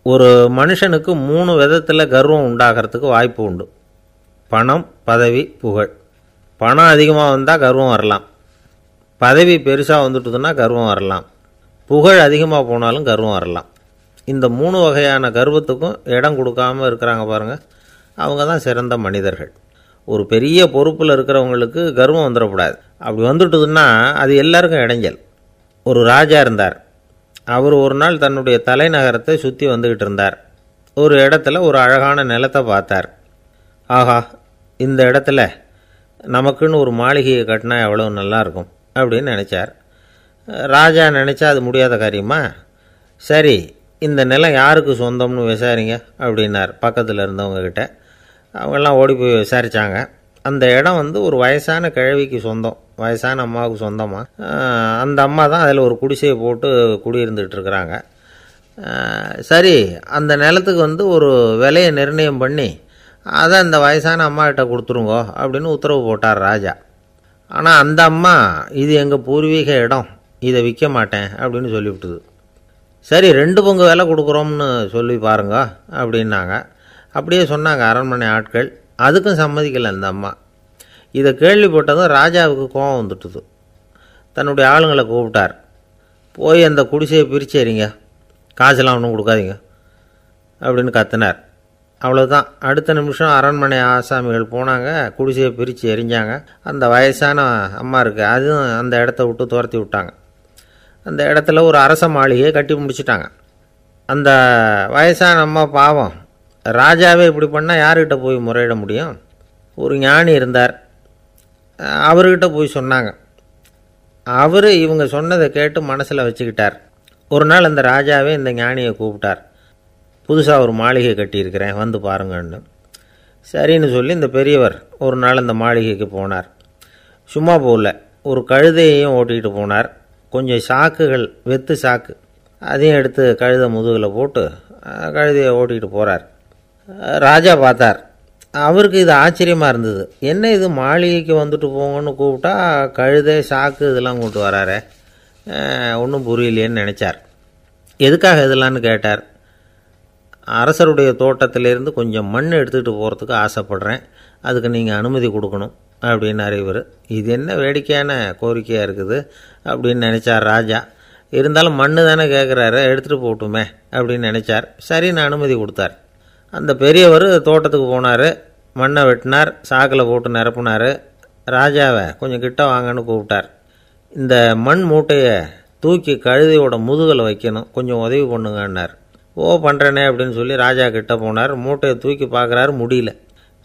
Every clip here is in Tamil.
ஒரு மனுஷனுக்கு 3 விதத்தில் கர்வம் உண்டாகிறதுக்கு வாய்ப்பு உண்டு. பணம், பதவி, புகழ். பணம் அதிகமாக வந்தால் கர்வம் வரலாம், பதவி பெருசாக வந்துட்டுதுன்னா கர்வம் வரலாம், புகழ் அதிகமாக போனாலும் கர்வம் வரலாம். இந்த 3 வகையான கர்வத்துக்கும் இடம் கொடுக்காமல் இருக்கிறாங்க பாருங்கள், அவங்க தான் சிறந்த மனிதர்கள். ஒரு பெரிய பொறுப்பில் இருக்கிறவங்களுக்கு கர்வம் வந்துடக்கூடாது. அப்படி வந்துட்டுதுன்னா அது எல்லாருக்கும் இடைஞ்சல். ஒரு ராஜா இருந்தார். அவர் ஒரு நாள் தன்னுடைய தலைநகரத்தை சுற்றி வந்துக்கிட்டு இருந்தார். ஒரு இடத்துல ஒரு அழகான நிலத்தை பார்த்தார். ஆஹா, இந்த இடத்துல நமக்குன்னு ஒரு மாளிகையை கட்டினா எவ்வளோ நல்லாயிருக்கும் அப்படின்னு நினச்சார். ராஜா நினச்சா அது முடியாத காரியமா? சரி, இந்த நிலம் யாருக்கு சொந்தம்னு விசாரிங்க அப்படின்னார் பக்கத்தில் இருந்தவங்கக்கிட்ட. அவங்கெல்லாம் ஓடி போய் விசாரித்தாங்க. அந்த இடம் ஒரு வயசான கிழவிக்கு சொந்தம், வயசான அம்மாவுக்கு சொந்தமாக. அந்த அம்மா தான் அதில் ஒரு குடிசையை போட்டு குடியிருந்துகிட்டு இருக்கிறாங்க. சரி, அந்த நிலத்துக்கு ஒரு விலையை நிர்ணயம் பண்ணி அதை அந்த வயசான அம்மாக்கிட்ட கொடுத்துருங்கோ அப்படின்னு உத்தரவு போட்டார் ராஜா. ஆனால் அந்த அம்மா, இது எங்கள் பூர்வீக இடம், இதை விற்க மாட்டேன் அப்படின்னு சொல்லிவிட்டுது. சரி, 2 பங்கு விலை கொடுக்குறோம்னு சொல்லி பாருங்க அப்படின்னாங்க. அப்படியே சொன்னாங்க அரண்மனை ஆட்கள். அதுக்கும் சம்மதிக்கலை அந்த அம்மா. இதை கேள்விப்பட்டதும் ராஜாவுக்கு கோபம் வந்துட்டுது. தன்னுடைய ஆளுங்களை கூப்பிட்டார். போய் அந்த குடிசையை பிரித்து எறிங்க, காசெல்லாம் ஒன்றும் கொடுக்காதீங்க அப்படின்னு கத்தினார். அவ்வளோதான். அடுத்த நிமிஷம் அரண்மனை ஆசாமிகள் போனாங்க, குடிசையை பிரித்து எரிஞ்சாங்க. அந்த வயசான அம்மா இருக்குது, அதுவும் அந்த இடத்த விட்டு துரத்தி விட்டாங்க. அந்த இடத்துல ஒரு அரச மாளிகையை கட்டி முடிச்சிட்டாங்க. அந்த வயசான அம்மா பாவம், ராஜாவே இப்படி பண்ணால் யார்கிட்ட போய் முறையிட முடியும்? ஒரு ஞானி இருந்தார், அவர்கிட்ட போய் சொன்னாங்க. அவர் இவங்க சொன்னதை கேட்டு மனசில் வச்சுக்கிட்டார். ஒரு நாள் அந்த ராஜாவே இந்த ஞானியை கூப்பிட்டார். புதுசாக ஒரு மாளிகை கட்டியிருக்கிறேன், வந்து பாருங்கன்னு. சரின்னு சொல்லி இந்த பெரியவர் ஒரு நாள் அந்த மாளிகைக்கு போனார். சும்மா போகல, ஒரு கழுதையையும் ஓட்டிகிட்டு போனார். கொஞ்சம் சாக்குகள், வெத்து சாக்கு, அதையும் எடுத்து கழுதை முதுகில் போட்டு கழுதையை ஓட்டிகிட்டு போகிறார். ராஜா பார்த்தார். அவருக்கு இது ஆச்சரியமாக இருந்தது. என்ன இது, மாளிகைக்கு வந்துட்டு போங்கன்னு கூப்பிட்டா கழுதை, சாக்கு இதெல்லாம் கொண்டு வராரே, ஒன்றும் புரியலையேன்னு நினச்சார். எதுக்காக இதெல்லாம்னு கேட்டார். அரசருடைய தோட்டத்திலேருந்து கொஞ்சம் மண் எடுத்துகிட்டு போகிறதுக்கு ஆசைப்படுறேன், அதுக்கு நீங்கள் அனுமதி கொடுக்கணும் அப்படின்னாரு இவர். இது என்ன வேடிக்கையான கோரிக்கையாக இருக்குது அப்படின்னு நினச்சார் ராஜா. இருந்தாலும் மண் தானே கேட்குறாரு, எடுத்துகிட்டு போகட்டுமே அப்படின்னு நினச்சார். சரின்னு அனுமதி கொடுத்தார். அந்த பெரியவர் தோட்டத்துக்கு போனார், மண்ணை வெட்டினார், சாக்கில் போட்டு நிரப்புனார். ராஜாவை கொஞ்சம் கிட்ட வாங்கன்னு கூப்பிட்டார். இந்த மண் மூட்டையை தூக்கி கழுதையோட முதுகில் வைக்கணும், கொஞ்சம் உதவி பண்ணுங்கன்னார். ஓ, பண்ணுறேனே அப்படின்னு சொல்லி ராஜா கிட்ட போனார். மூட்டையை தூக்கி பார்க்குறாரு, முடியல,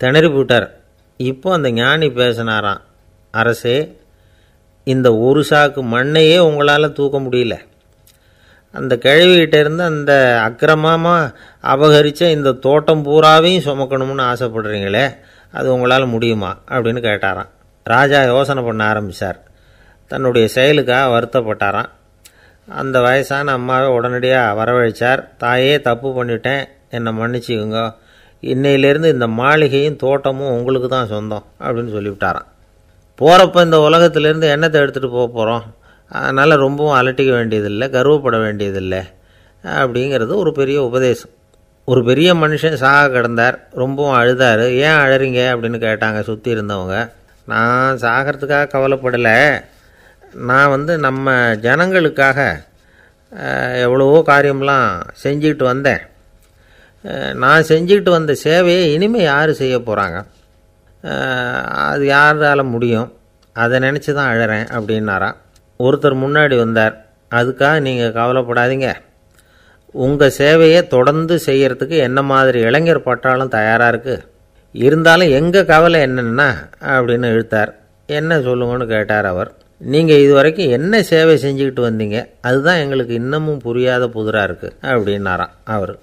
திணறி போயிட்டார். இப்போ அந்த ஞானி பேசினாராம். அரசே, இந்த ஒரு சாக்கு மண்ணையே உங்களால் தூக்க முடியல, அந்த கிழவிகிட்ட இருந்து அந்த அக்கிரமமாக அபகரித்த இந்த தோட்டம் பூராவையும் சுமக்கணும்னு ஆசைப்படுறீங்களே, அது உங்களால் முடியுமா அப்படின்னு கேட்டாராம். ராஜா யோசனை பண்ண ஆரம்பித்தார். தன்னுடைய செயலுக்காக வருத்தப்பட்டாராம். அந்த வயசான அம்மாவை உடனடியாக வரவழைச்சார். தாயே, தப்பு பண்ணிட்டேன், என்னை மன்னிச்சுக்குங்க, இன்னையிலேருந்து இந்த மாளிகையும் தோட்டமும் உங்களுக்கு தான் சொந்தம் அப்படின்னு சொல்லிவிட்டாராம். போகிறப்ப இந்த உலகத்திலேருந்து எண்ணத்தை எடுத்துகிட்டு போக போகிறோம், அதனால் ரொம்பவும் அலட்டிக்க வேண்டியதில்லை, கர்வப்பட வேண்டியதில்லை அப்படிங்கிறது ஒரு பெரிய உபதேசம். ஒரு பெரிய மனுஷன் சாக கிடந்தார், ரொம்பவும் அழுதார். ஏன் அழறீங்க அப்படின்னு கேட்டாங்க சுற்றி இருந்தவங்க. நான் சாகிறதுக்காக கவலைப்படலை, நான் நம்ம ஜனங்களுக்காக எவ்வளவோ காரியம்லாம் செஞ்சுக்கிட்டு வந்தேன், நான் செஞ்சுக்கிட்டு வந்த சேவையை இனிமேல் யார் செய்ய போகிறாங்க, அது யாரால் முடியும், அதை நினச்சி தான் அழறேன் அப்படின்னாராம். ஒருத்தர் முன்னாடி வந்தார். அதுக்காக நீங்கள் கவலைப்படாதீங்க, உங்கள் சேவையை தொடர்ந்து செய்கிறதுக்கு என்ன மாதிரி இளைஞர் பட்டாலும் தயாராக இருக்குது, இருந்தாலும் எங்கள் கவலை என்னென்னா அப்படின்னு இழுத்தார். என்ன சொல்லுங்கன்னு கேட்டார் அவர். நீங்கள் இது வரைக்கும் என்ன சேவை செஞ்சுக்கிட்டு வந்தீங்க, அதுதான் எங்களுக்கு இன்னமும் புரியாத புதிராக இருக்குது அப்படின்னாராம் அவர்.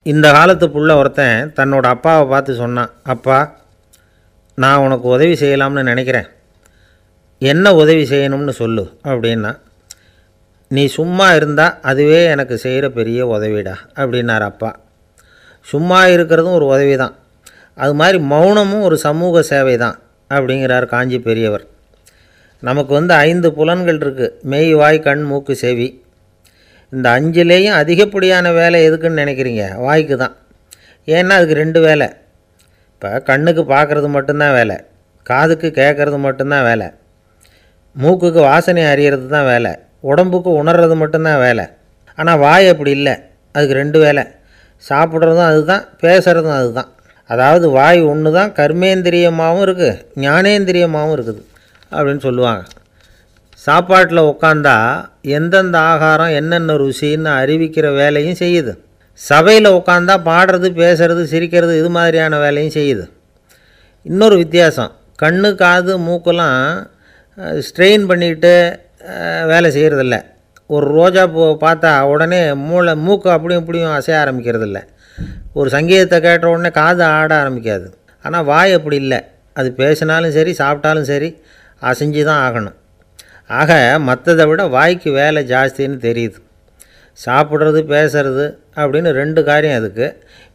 இந்த காலத்து புள்ள ஒருத்தன் தன்னோட அப்பாவை பார்த்து சொன்னான். அப்பா, நான் உனக்கு உதவி செய்யலாம்னு நினைக்கிறேன், என்ன உதவி செய்யணும்னு சொல்லு அப்படின்னா. நீ சும்மா இருந்தால் அதுவே எனக்கு செய்கிற பெரிய உதவிடா அப்படின்னார் அப்பா. சும்மா இருக்கிறதும் ஒரு உதவி தான், அது மாதிரி மௌனமும் ஒரு சமூக சேவை தான் அப்படிங்கிறார் காஞ்சி பெரியவர். நமக்கு 5 புலன்கள் இருக்குது, மெய், வாய், கண், மூக்கு, செவி. இந்த 5லேயும் அதிகப்படியான வேலை எதுக்குன்னு நினைக்கிறீங்க? வாய்க்கு தான். ஏன்னா அதுக்கு 2 வேலை. இப்போ கண்ணுக்கு பார்க்குறது மட்டும்தான் வேலை, காதுக்கு கேட்குறது மட்டும்தான் வேலை, மூக்குக்கு வாசனை அறியறது தான் வேலை, உடம்புக்கு உணர்றது மட்டும்தான் வேலை. ஆனால் வாய் அப்படி இல்லை, அதுக்கு 2 வேலை. சாப்பிட்றதும் அதுதான், பேசுகிறதும் அதுதான். அதாவது வாய் ஒன்று தான் கர்மேந்திரியமாகவும் இருக்குது, ஞானேந்திரியமாகவும் இருக்குது அப்படின்னு சொல்லுவாங்க. சாப்பாட்டில் உட்காந்தா எந்தெந்த ஆகாரம் என்னென்ன ருசின்னு அறிவிக்கிற வேலையும் செய்யுது. சபையில் உட்காந்தா பாடுறது, பேசுறது, சிரிக்கிறது, இது மாதிரியான வேலையும் செய்யுது. இன்னொரு வித்தியாசம், கண்ணு காது மூக்கெல்லாம் ஸ்ட்ரெயின் பண்ணிக்கிட்டு வேலை செய்கிறதில்ல. ஒரு ரோஜா பூ பார்த்தா உடனே மூக்கு அப்படியும் இப்படியும் அசைய ஆரம்பிக்கிறதில்ல. ஒரு சங்கீதத்தை கேட்ட உடனே காது ஆட ஆரம்பிக்காது. ஆனால் வாய் அப்படி இல்லை, அது பேசினாலும் சரி சாப்பிட்டாலும் சரி அசைஞ்சு தான் ஆகணும். ஆக மற்றதை விட வாய்க்கு வேலை ஜாஸ்தின்னு தெரியுது. சாப்பிட்றது பேசுறது அப்படின்னு 2 காரியம் அதுக்கு.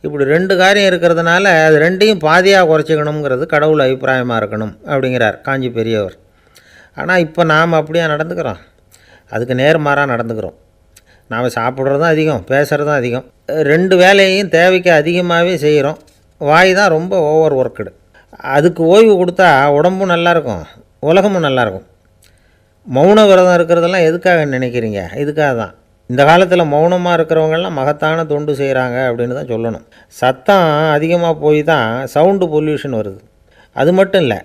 இப்படி 2 காரியம் இருக்கிறதுனால அது 2ஐயும் பாதியாக குறைச்சிக்கணுங்கிறது கடவுள் அபிப்பிராயமாக இருக்கணும் அப்படிங்கிறார் காஞ்சி பெரியவர். ஆனால் இப்போ நாம் அப்படியே நடந்துக்கிறோம், அதுக்கு நேர்மாறாக நடந்துக்கிறோம். நாம் சாப்பிட்றதும் அதிகம், பேசுகிறதும் அதிகம், 2 வேலையையும் தேவைக்கு அதிகமாகவே செய்கிறோம். வாய் தான் ரொம்ப ஓவர் ஒர்க்குடு. அதுக்கு ஓய்வு கொடுத்தா உடம்பும் நல்லாயிருக்கும், உலகமும் நல்லாயிருக்கும். மௌன விரதம் இருக்கிறதெல்லாம் எதுக்காக நினைக்கிறீங்க? இதுக்காக தான். இந்த காலத்தில் மௌனமாக இருக்கிறவங்கெல்லாம் மகத்தான தொண்டு செய்கிறாங்க அப்படின்னு தான் சொல்லணும். சத்தம் அதிகமாக போய் தான் சவுண்டு பொல்யூஷன் வருது. அது மட்டும் இல்லை,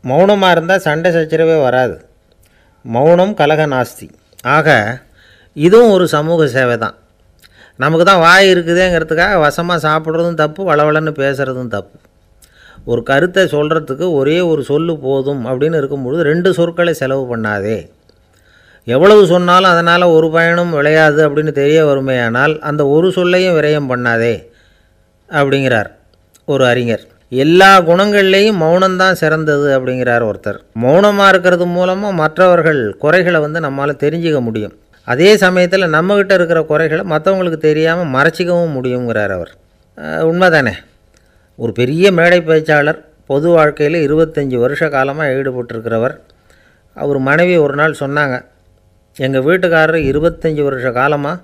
மௌனமாக இருந்தால் சண்டை சச்சரவே வராது. மௌனம் கலக நாஸ்தி. ஆக இதுவும் ஒரு சமூக சேவை தான். நமக்கு தான் வாய் இருக்குதேங்கிறதுக்காக வசமாக சாப்பிட்றதும் தப்பு, வளவளன்னு பேசுகிறதும் தப்பு. ஒரு கருத்தை சொல்கிறதுக்கு ஒரே ஒரு சொல்லு போதும் அப்படின்னு இருக்கும்பொழுது 2 சொற்களை செலவு பண்ணாதே. எவ்வளவு சொன்னாலும் அதனால் ஒரு பயனும் விளையாது அப்படின்னு தெரிய வருமேயானால் அந்த ஒரு சொல்லையும் விரயம் பண்ணாதே அப்படிங்கிறார் ஒரு அறிஞர். எல்லா குணங்கள்லேயும் மௌனம்தான் சிறந்தது அப்படிங்கிறார் ஒருத்தர். மௌனமாக இருக்கிறது மூலமாக மற்றவர்கள் குறைகளை நம்மால் தெரிஞ்சிக்க முடியும். அதே சமயத்தில் நம்மக்கிட்ட இருக்கிற குறைகளை மற்றவங்களுக்கு தெரியாமல் மறைச்சிக்கவும் முடியுங்கிறார் அவர். உண்மைதானே? ஒரு பெரிய மேடை பேச்சாளர், பொது வாழ்க்கையில் 25 வருஷ காலமாக ஈடுபட்டிருக்கிறவர். அவர் மனைவி ஒரு நாள் சொன்னாங்க, எங்கள் வீட்டுக்காரர் 25 வருஷ காலமாக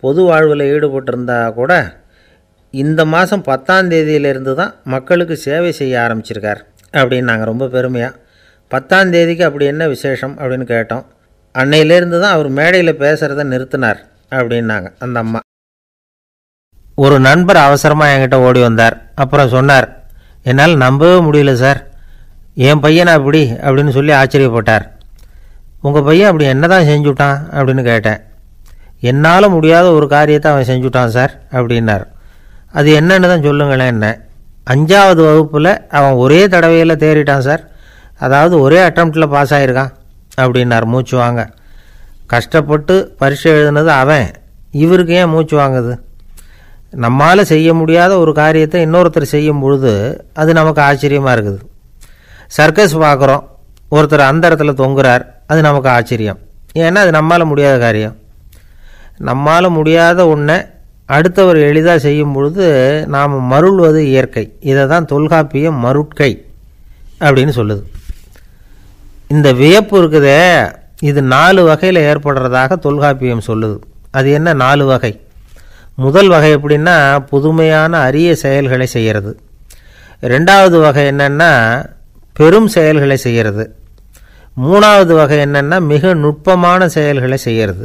பொது வாழ்வில் ஈடுபட்டிருந்தா கூட இந்த மாதம் 10ஆம் தேதியிலேருந்து தான் மக்களுக்கு சேவை செய்ய ஆரம்பிச்சிருக்கார் அப்படின்னாங்க ரொம்ப பெருமையாக. 10ஆம் தேதிக்கு அப்படி என்ன விசேஷம் அப்படின்னு கேட்டோம். அன்னையிலேருந்து தான் அவர் மேடையில் பேசுகிறத நிறுத்தினார் அப்படின்னாங்க அந்த அம்மா. ஒரு நண்பர் அவசரமாக என்கிட்ட ஓடி வந்தார். அப்புறம் சொன்னார், என்னால் நம்பவே முடியல சார், என் பையனை அப்படி அப்படின்னு சொல்லி ஆச்சரியப்பட்டார். உங்கள் பையன் அப்படி என்ன தான் செஞ்சுட்டான் அப்படின்னு கேட்டேன். என்னால் முடியாத ஒரு காரியத்தை அவன் செஞ்சுட்டான் சார் அப்படின்னார். அது என்னன்னு தான் சொல்லுங்களேன். என்ன 5ஆவது வகுப்பில் அவன் ஒரே தடவையில் தேறிட்டான் சார், அதாவது ஒரே அட்டம்ப்டில் பாஸ் ஆகிருக்கான் அப்படின்னார் மூச்சு வாங்க. கஷ்டப்பட்டு பரீட்சை எழுதுனது அவன், இவருக்கு ஏன் மூச்சு வாங்குது? நம்மால் செய்ய முடியாத ஒரு காரியத்தை இன்னொருத்தர் செய்யும் பொழுது அது நமக்கு ஆச்சரியமாக இருக்குது. சர்க்கஸ் பார்க்குறோம், ஒருத்தர் அந்த இடத்துல தொங்குறார், அது நமக்கு ஆச்சரியம். ஏன்னா அது நம்மால் முடியாத காரியம். நம்மால் முடியாத ஒன்றை அடுத்தவர் எளிதாக செய்யும் பொழுது நாம் மருள்வது இயற்கை. இதை தான் தொல்காப்பியம் மருட்கை அப்படின்னு சொல்லுது. இந்த வியப்பு இருக்குதே, இது 4 வகையில் ஏற்படுறதாக தொல்காப்பியம் சொல்லுது. அது என்ன 4 வகை? முதல் வகை எப்படின்னா புதுமையான அரிய செயல்களை செய்கிறது. 2வது வகை என்னென்னா பெரும் செயல்களை செய்கிறது. 3வது வகை என்னென்னா மிக நுட்பமான செயல்களை செய்கிறது.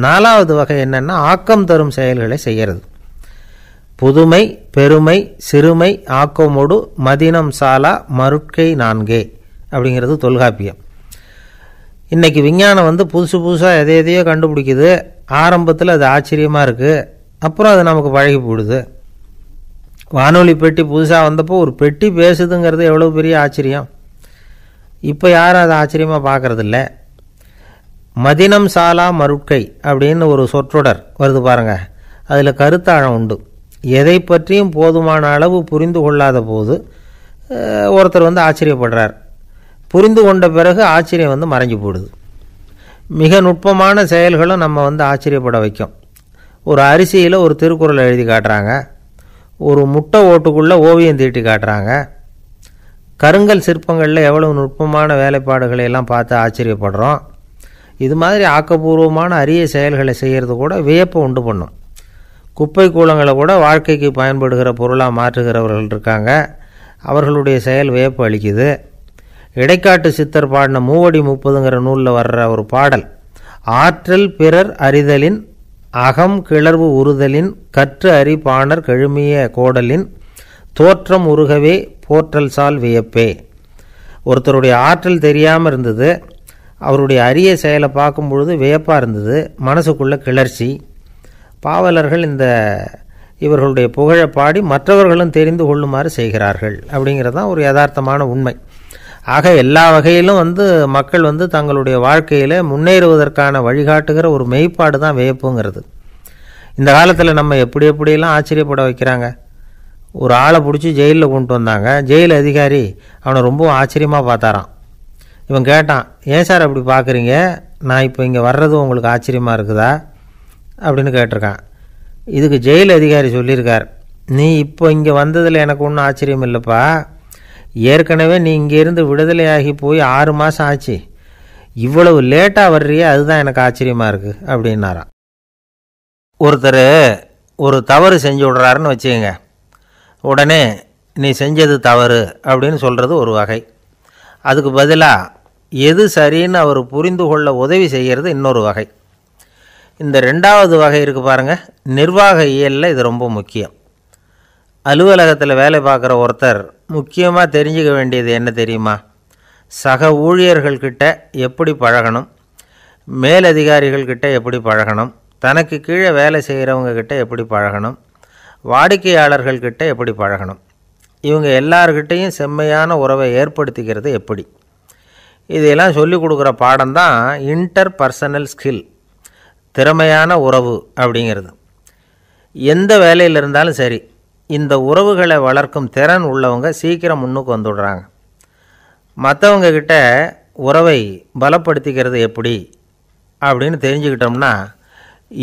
4வது வகை என்னென்னா ஆக்கம் தரும் செயல்களை செய்கிறது. புதுமை, பெருமை, சிறுமை, ஆக்கமோடு மதினம் சாலா மருட்கை 4 அப்படிங்கிறது தொல்காப்பியம். இன்றைக்கி விஞ்ஞானம் புதுசு புதுசாக எதையோ கண்டுபிடிக்குது. ஆரம்பத்தில் அது ஆச்சரியமாக இருக்குது, அப்புறம் அது நமக்கு பழகி போடுது. வானொலி பெட்டி புதுசாக வந்தப்போ ஒரு பெட்டி பேசுதுங்கிறது எவ்வளோ பெரிய ஆச்சரியம். இப்போ யாரும் அதை ஆச்சரியமாக பார்க்குறதில்ல. மதினம் சாலா மருட்கை அப்படின்னு ஒரு சொற்றொடர் வருது பாருங்கள், அதில் கருத்தாழம் உண்டு. எதை பற்றியும் போதுமான அளவு புரிந்து கொள்ளாத போது ஒருத்தர் ஆச்சரியப்படுறார். புரிந்து கொண்ட பிறகு ஆச்சரியம் மறைஞ்சு போடுது. மிக நுட்பமான செயல்களும் நம்ம ஆச்சரியப்பட வைக்கும். ஒரு அரிசியில் ஒரு திருக்குறளை எழுதி காட்டுறாங்க, ஒரு முட்டை ஓட்டுக்குள்ளே ஓவியம் தீட்டி காட்டுறாங்க. கருங்கல் சிற்பங்களில் எவ்வளவு நுட்பமான வேலைப்பாடுகளை எல்லாம் பார்த்து ஆச்சரியப்படுறோம். இது மாதிரி ஆக்கப்பூர்வமான அரிய செயல்களை செய்கிறது கூட வியப்பை உண்டு பண்ணும். குப்பை கூலங்களை கூட வாழ்க்கைக்கு பயன்படுகிற பொருளாக மாற்றுகிறவர்கள் இருக்காங்க. அவர்களுடைய செயல் வியப்பு அளிக்குது. இடைக்காட்டு சித்தர் பாடின மூவடி 30ங்கிற நூலில் வர்ற ஒரு பாடல், ஆற்றல் பிறர் அறிதலின் அகம் கிளர்வு உறுதலின் கற்று அறி பாணர் கெழுமிய கோடலின் தோற்றம் உருகவே போற்றல் சால் வியப்பே. ஒருத்தருடைய ஆற்றல் தெரியாமல் இருந்தது, அவருடைய அரிய செயலை பார்க்கும் பொழுது வியப்பாக இருந்தது, மனசுக்குள்ள கிளர்ச்சி. பாவலர்கள் இவர்களுடைய புகழை பாடி மற்றவர்களும் தெரிந்து கொள்ளுமாறு செய்கிறார்கள். அப்படிங்கிறது தான் ஒரு யதார்த்தமான உண்மை. ஆக எல்லா வகையிலும் மக்கள் தங்களுடைய வாழ்க்கையில் முன்னேறுவதற்கான வழிகாட்டுகிற ஒரு மெய்ப்பாடு தான் வியப்புங்கிறது. இந்த காலத்தில் நம்ம எப்படியெல்லாம் ஆச்சரியப்பட வைக்கிறாங்க. ஒரு ஆளை பிடிச்சி ஜெயிலில் கொண்டு வந்தாங்க. ஜெயில் அதிகாரி அவனை ரொம்ப ஆச்சரியமாக பார்த்தாரான். இவன் கேட்டான், ஏன் சார் அப்படி பார்க்குறீங்க, நான் இப்போ இங்கே வர்றது உங்களுக்கு ஆச்சரியமாக இருக்குதா அப்படின்னு கேட்டிருக்கான். இதுக்கு ஜெயில் அதிகாரி சொல்லியிருக்கார், நீ இப்போ இங்கே வந்ததில் எனக்கு ஒன்றும் ஆச்சரியம் இல்லைப்பா, ஏற்கனவே நீ இங்கேருந்து விடுதலையாகி போய் 6 மாதம் ஆச்சு, இவ்வளவு லேட்டாக வர்றியே அதுதான் எனக்கு ஆச்சரியமாக இருக்குது அப்படின்னாராம். ஒருத்தர் ஒரு தவறு செஞ்சு விடுறாருன்னு வச்சுக்கோங்க, உடனே நீ செஞ்சது தவறு அப்படின்னு சொல்கிறது ஒரு வகை. அதுக்கு பதிலாக எது சரின்னு அவர் புரிந்து கொள்ள உதவி செய்கிறது இன்னொரு வகை. இந்த 2வது வகை இருக்குது பாருங்கள், நிர்வாக இயலில் இது ரொம்ப முக்கியம். அலுவலகத்தில் வேலை பார்க்குற ஒருத்தர் முக்கியமாக தெரிஞ்சுக்க வேண்டியது என்ன தெரியுமா? சக ஊழியர்கள்கிட்ட எப்படி பழகணும், மேலதிகாரிகள்கிட்ட எப்படி பழகணும், தனக்கு கீழே வேலை செய்கிறவங்கக்கிட்ட எப்படி பழகணும், வாடிக்கையாளர்கள்கிட்ட எப்படி பழகணும், இவங்க எல்லார்கிட்டையும் செம்மையான உறவை ஏற்படுத்திக்கிறது எப்படி, இதையெல்லாம் சொல்லிக் கொடுக்குற பாடம் தான் இன்டர் பர்சனல் ஸ்கில், திறமையான உறவு அப்படிங்கிறது. எந்த வேலையில் இருந்தாலும் சரி, இந்த உறவுகளை வளர்க்கும் திறன் உள்ளவங்க சீக்கிரம் முன்னுக்கு வந்துடுறாங்க. மற்றவங்க கிட்ட உறவை பலப்படுத்திக்கிறது எப்படி அப்படின்னு தெரிஞ்சுக்கிட்டோம்னா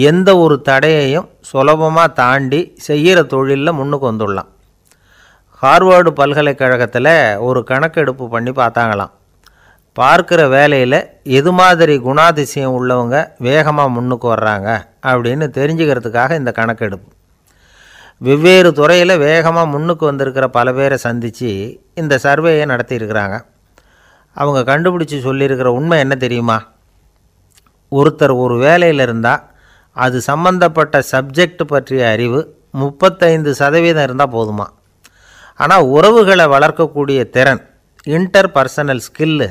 எந்த ஒரு தடையையும் சுலபமாக தாண்டி செய்கிற தொழிலில் முன்னுக்கு வந்துடலாம். ஹார்வர்டு பல்கலைக்கழகத்தில் ஒரு கணக்கெடுப்பு பண்ணி பார்த்தாங்களாம். பார்க்குற வேலையில் எது மாதிரி குணாதிசயம் உள்ளவங்க வேகமாக முன்னுக்கு வர்றாங்க அப்படின்னு தெரிஞ்சுக்கிறதுக்காக இந்த கணக்கெடுப்பு. வெவ்வேறு துறையில் வேகமாக முன்னுக்கு வந்திருக்கிற பல பேரை சந்தித்து இந்த சர்வேயை நடத்தியிருக்கிறாங்க. அவங்க கண்டுபிடிச்சி சொல்லியிருக்கிற உண்மை என்ன தெரியுமா? ஒருத்தர் ஒரு வேலையில் இருந்தால் அது சம்பந்தப்பட்ட சப்ஜெக்ட் பற்றிய அறிவு 35% இருந்தால் போதுமா. ஆனால் உறவுகளை வளர்க்கக்கூடிய திறன், இன்டர் பர்சனல் ஸ்கில்லு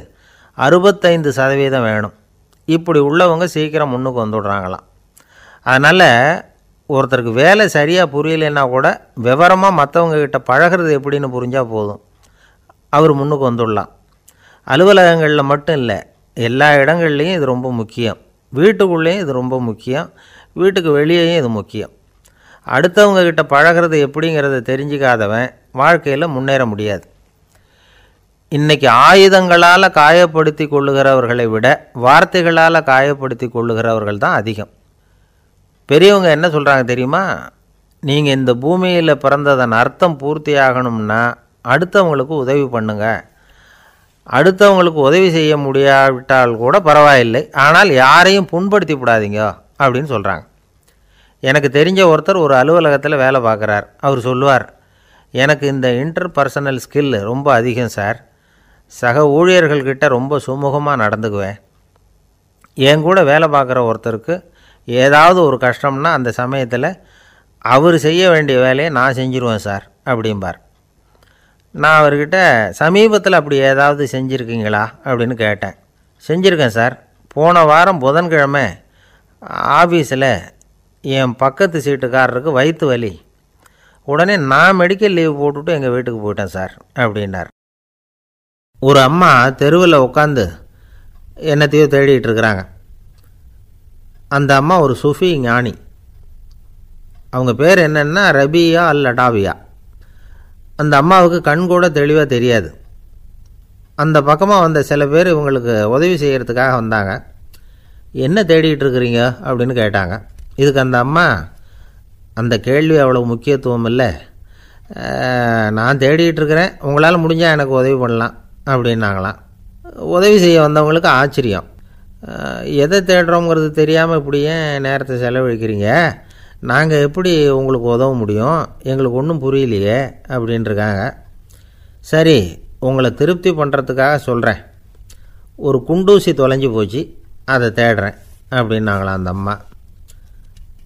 65% வேணும். இப்படி உள்ளவங்க சீக்கிரம் முன்னுக்கு வந்துடுறாங்களாம். அதனால் ஒருத்தருக்கு வேலை சரியாக புரியலைன்னா கூட விவரமாக மற்றவங்கக்கிட்ட பழகிறது எப்படின்னு புரிஞ்சால் போதும், அவர் முன்னுக்கு வந்துடலாம். அலுவலகங்களில் மட்டும் இல்லை, எல்லா இடங்கள்லேயும் இது ரொம்ப முக்கியம். வீட்டுக்குள்ளேயும் இது ரொம்ப முக்கியம், வீட்டுக்கு வெளியேயும் இது முக்கியம். அடுத்தவங்கக்கிட்ட பழகிறது எப்படிங்கிறத தெரிஞ்சிக்காதவன் வாழ்க்கையில் முன்னேற முடியாது. இன்றைக்கி ஆயுதங்களால் காயப்படுத்தி கொள்ளுகிறவர்களை விட வார்த்தைகளால் காயப்படுத்தி கொள்ளுகிறவர்கள் தான் அதிகம். பெரியவங்க என்ன சொல்கிறாங்க தெரியுமா? நீங்கள் இந்த பூமியில் பிறந்ததன் அர்த்தம் பூர்த்தியாகணும்னா அடுத்தவங்களுக்கு உதவி பண்ணுங்க. அடுத்தவங்களுக்கு உதவி செய்ய முடியாவிட்டால் கூட பரவாயில்லை, ஆனால் யாரையும் புண்படுத்தி விடாதீங்க அப்படின்னு சொல்கிறாங்க. எனக்கு தெரிஞ்ச ஒருத்தர் ஒரு அலுவலகத்தில் வேலை பார்க்குறார். அவர் சொல்லுவார், எனக்கு இந்த இன்டர் பர்சனல் ஸ்கில் ரொம்ப அதிகம் சார், சக ஊழியர்கள்கிட்ட ரொம்ப சுமூகமாக நடந்துக்குவேன். என் கூட வேலை பார்க்குற ஒருத்தருக்கு ஏதாவது ஒரு கஷ்டம்னா அந்த சமயத்தில் அவர் செய்ய வேண்டிய வேலையை நான் செஞ்சுருவேன் சார் அப்படிம்பார். நான் அவர்கிட்ட சமீபத்தில் அப்படி ஏதாவது செஞ்சுருக்கீங்களா அப்படின்னு கேட்டேன். செஞ்சுருக்கேன் சார். போன வாரம் புதன்கிழமை ஆஃபீஸில் என் பக்கத்து சீட்டுக்காரருக்கு வயிற்று வலி, உடனே நான் மெடிக்கல் லீவ் போட்டுவிட்டு எங்கள் வீட்டுக்கு போயிட்டேன் சார் அப்படின்னார். ஒரு அம்மா தெருவில் உட்காந்து என்னத்தையோ தேடிட்டு இருக்கிறாங்க. அந்த அம்மா ஒரு சூஃபி ஞானி. அவங்க பேர் என்னென்னா ரபியா அல் அடாவியா. அந்த அம்மாவுக்கு கண் கூட தெளிவாக தெரியாது. அந்த பக்கமாக வந்த சில பேர் இவங்களுக்கு உதவி செய்கிறதுக்காக வந்தாங்க. என்ன தேடிகிட்டு இருக்கிறீங்க அப்படின்னு கேட்டாங்க. இதுக்கு அந்த அம்மா, அந்த கேள்வி அவ்வளோ முக்கியத்துவம் இல்லை, நான் தேடிகிட்டு இருக்கிறேன், உங்களால் முடிஞ்சால் எனக்கு உதவி பண்ணலாம் அப்படின்னாங்களாம். உதவி செய்ய வந்தவங்களுக்கு ஆச்சரியம். எதை தேடுறோங்கிறது தெரியாமல் இப்படி ஏன் நேரத்தை செலவழிக்கிறீங்க? நாங்கள் எப்படி உங்களுக்கு உதவ முடியும்? எங்களுக்கு ஒன்றும் புரியலையே அப்படின்ட்டுருக்காங்க. சரி, உங்களை திருப்தி பண்ணுறதுக்காக சொல்கிறேன். ஒரு குண்டூசி தொலைஞ்சி போச்சு, அதை தேடுறேன் அப்படின்னாங்களாம் அந்த அம்மா.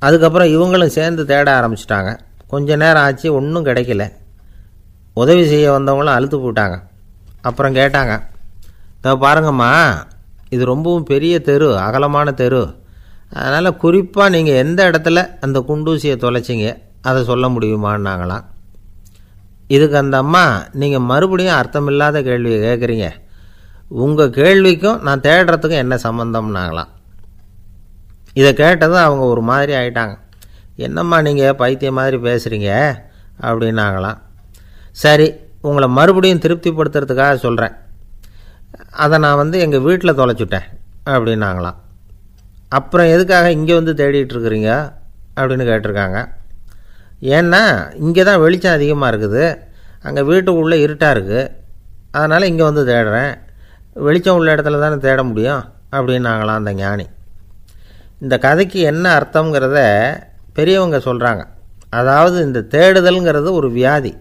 அதுக்கப்புறம் இவங்களும் சேர்ந்து தேட ஆரம்பிச்சிட்டாங்க. கொஞ்ச நேரம் ஆச்சு, ஒன்றும் கிடைக்கல. உதவி செய்ய வந்தவங்களும் அழுத்து போட்டாங்க. அப்புறம் கேட்டாங்க, இதை பாருங்கம்மா, இது ரொம்பவும் பெரிய தெரு, அகலமான தெரு. அதனால் குறிப்பாக நீங்கள் எந்த இடத்துல அந்த குண்டூசியை தொலைச்சிங்க அதை சொல்ல முடியுமான்னாங்களாம். இதுக்கு அந்த அம்மா, நீங்கள் மறுபடியும் அர்த்தமில்லாத கேள்வியை கேட்குறீங்க. உங்கள் கேள்விக்கும் நான் தேடுறதுக்கும் என்ன சம்மந்தம்னாங்களாம். இதை கேட்டதும் அவங்க ஒரு மாதிரி ஆகிட்டாங்க. என்னம்மா நீங்கள் பைத்தியம் மாதிரி பேசுகிறீங்க அப்படின்னாங்களாம். சரி, உங்களை மறுபடியும் திருப்திப்படுத்துறதுக்காக சொல்கிறேன். அதை நான் எங்கள் வீட்டில் தொலைச்சுட்டேன் அப்படின்னாங்களாம். அப்புறம் எதுக்காக இங்கே வந்து தேடிட்டு இருக்கிறீங்க அப்படின்னு கேட்டிருக்காங்க. ஏன்னா இங்கே தான் வெளிச்சம் அதிகமாக இருக்குது, அங்கே வீட்டுக்குள்ளே இருட்டாக இருக்குது, அதனால் இங்கே வந்து தேடுறேன். வெளிச்சம் உள்ள இடத்துல தானே தேட முடியும் அப்படின்னாங்களாம் அந்த ஞானி. இந்த கதைக்கு என்ன அர்த்தங்கிறத பெரியவங்க சொல்கிறாங்க. அதாவது இந்த தேடுதல்ங்கிறது ஒரு வியாதி.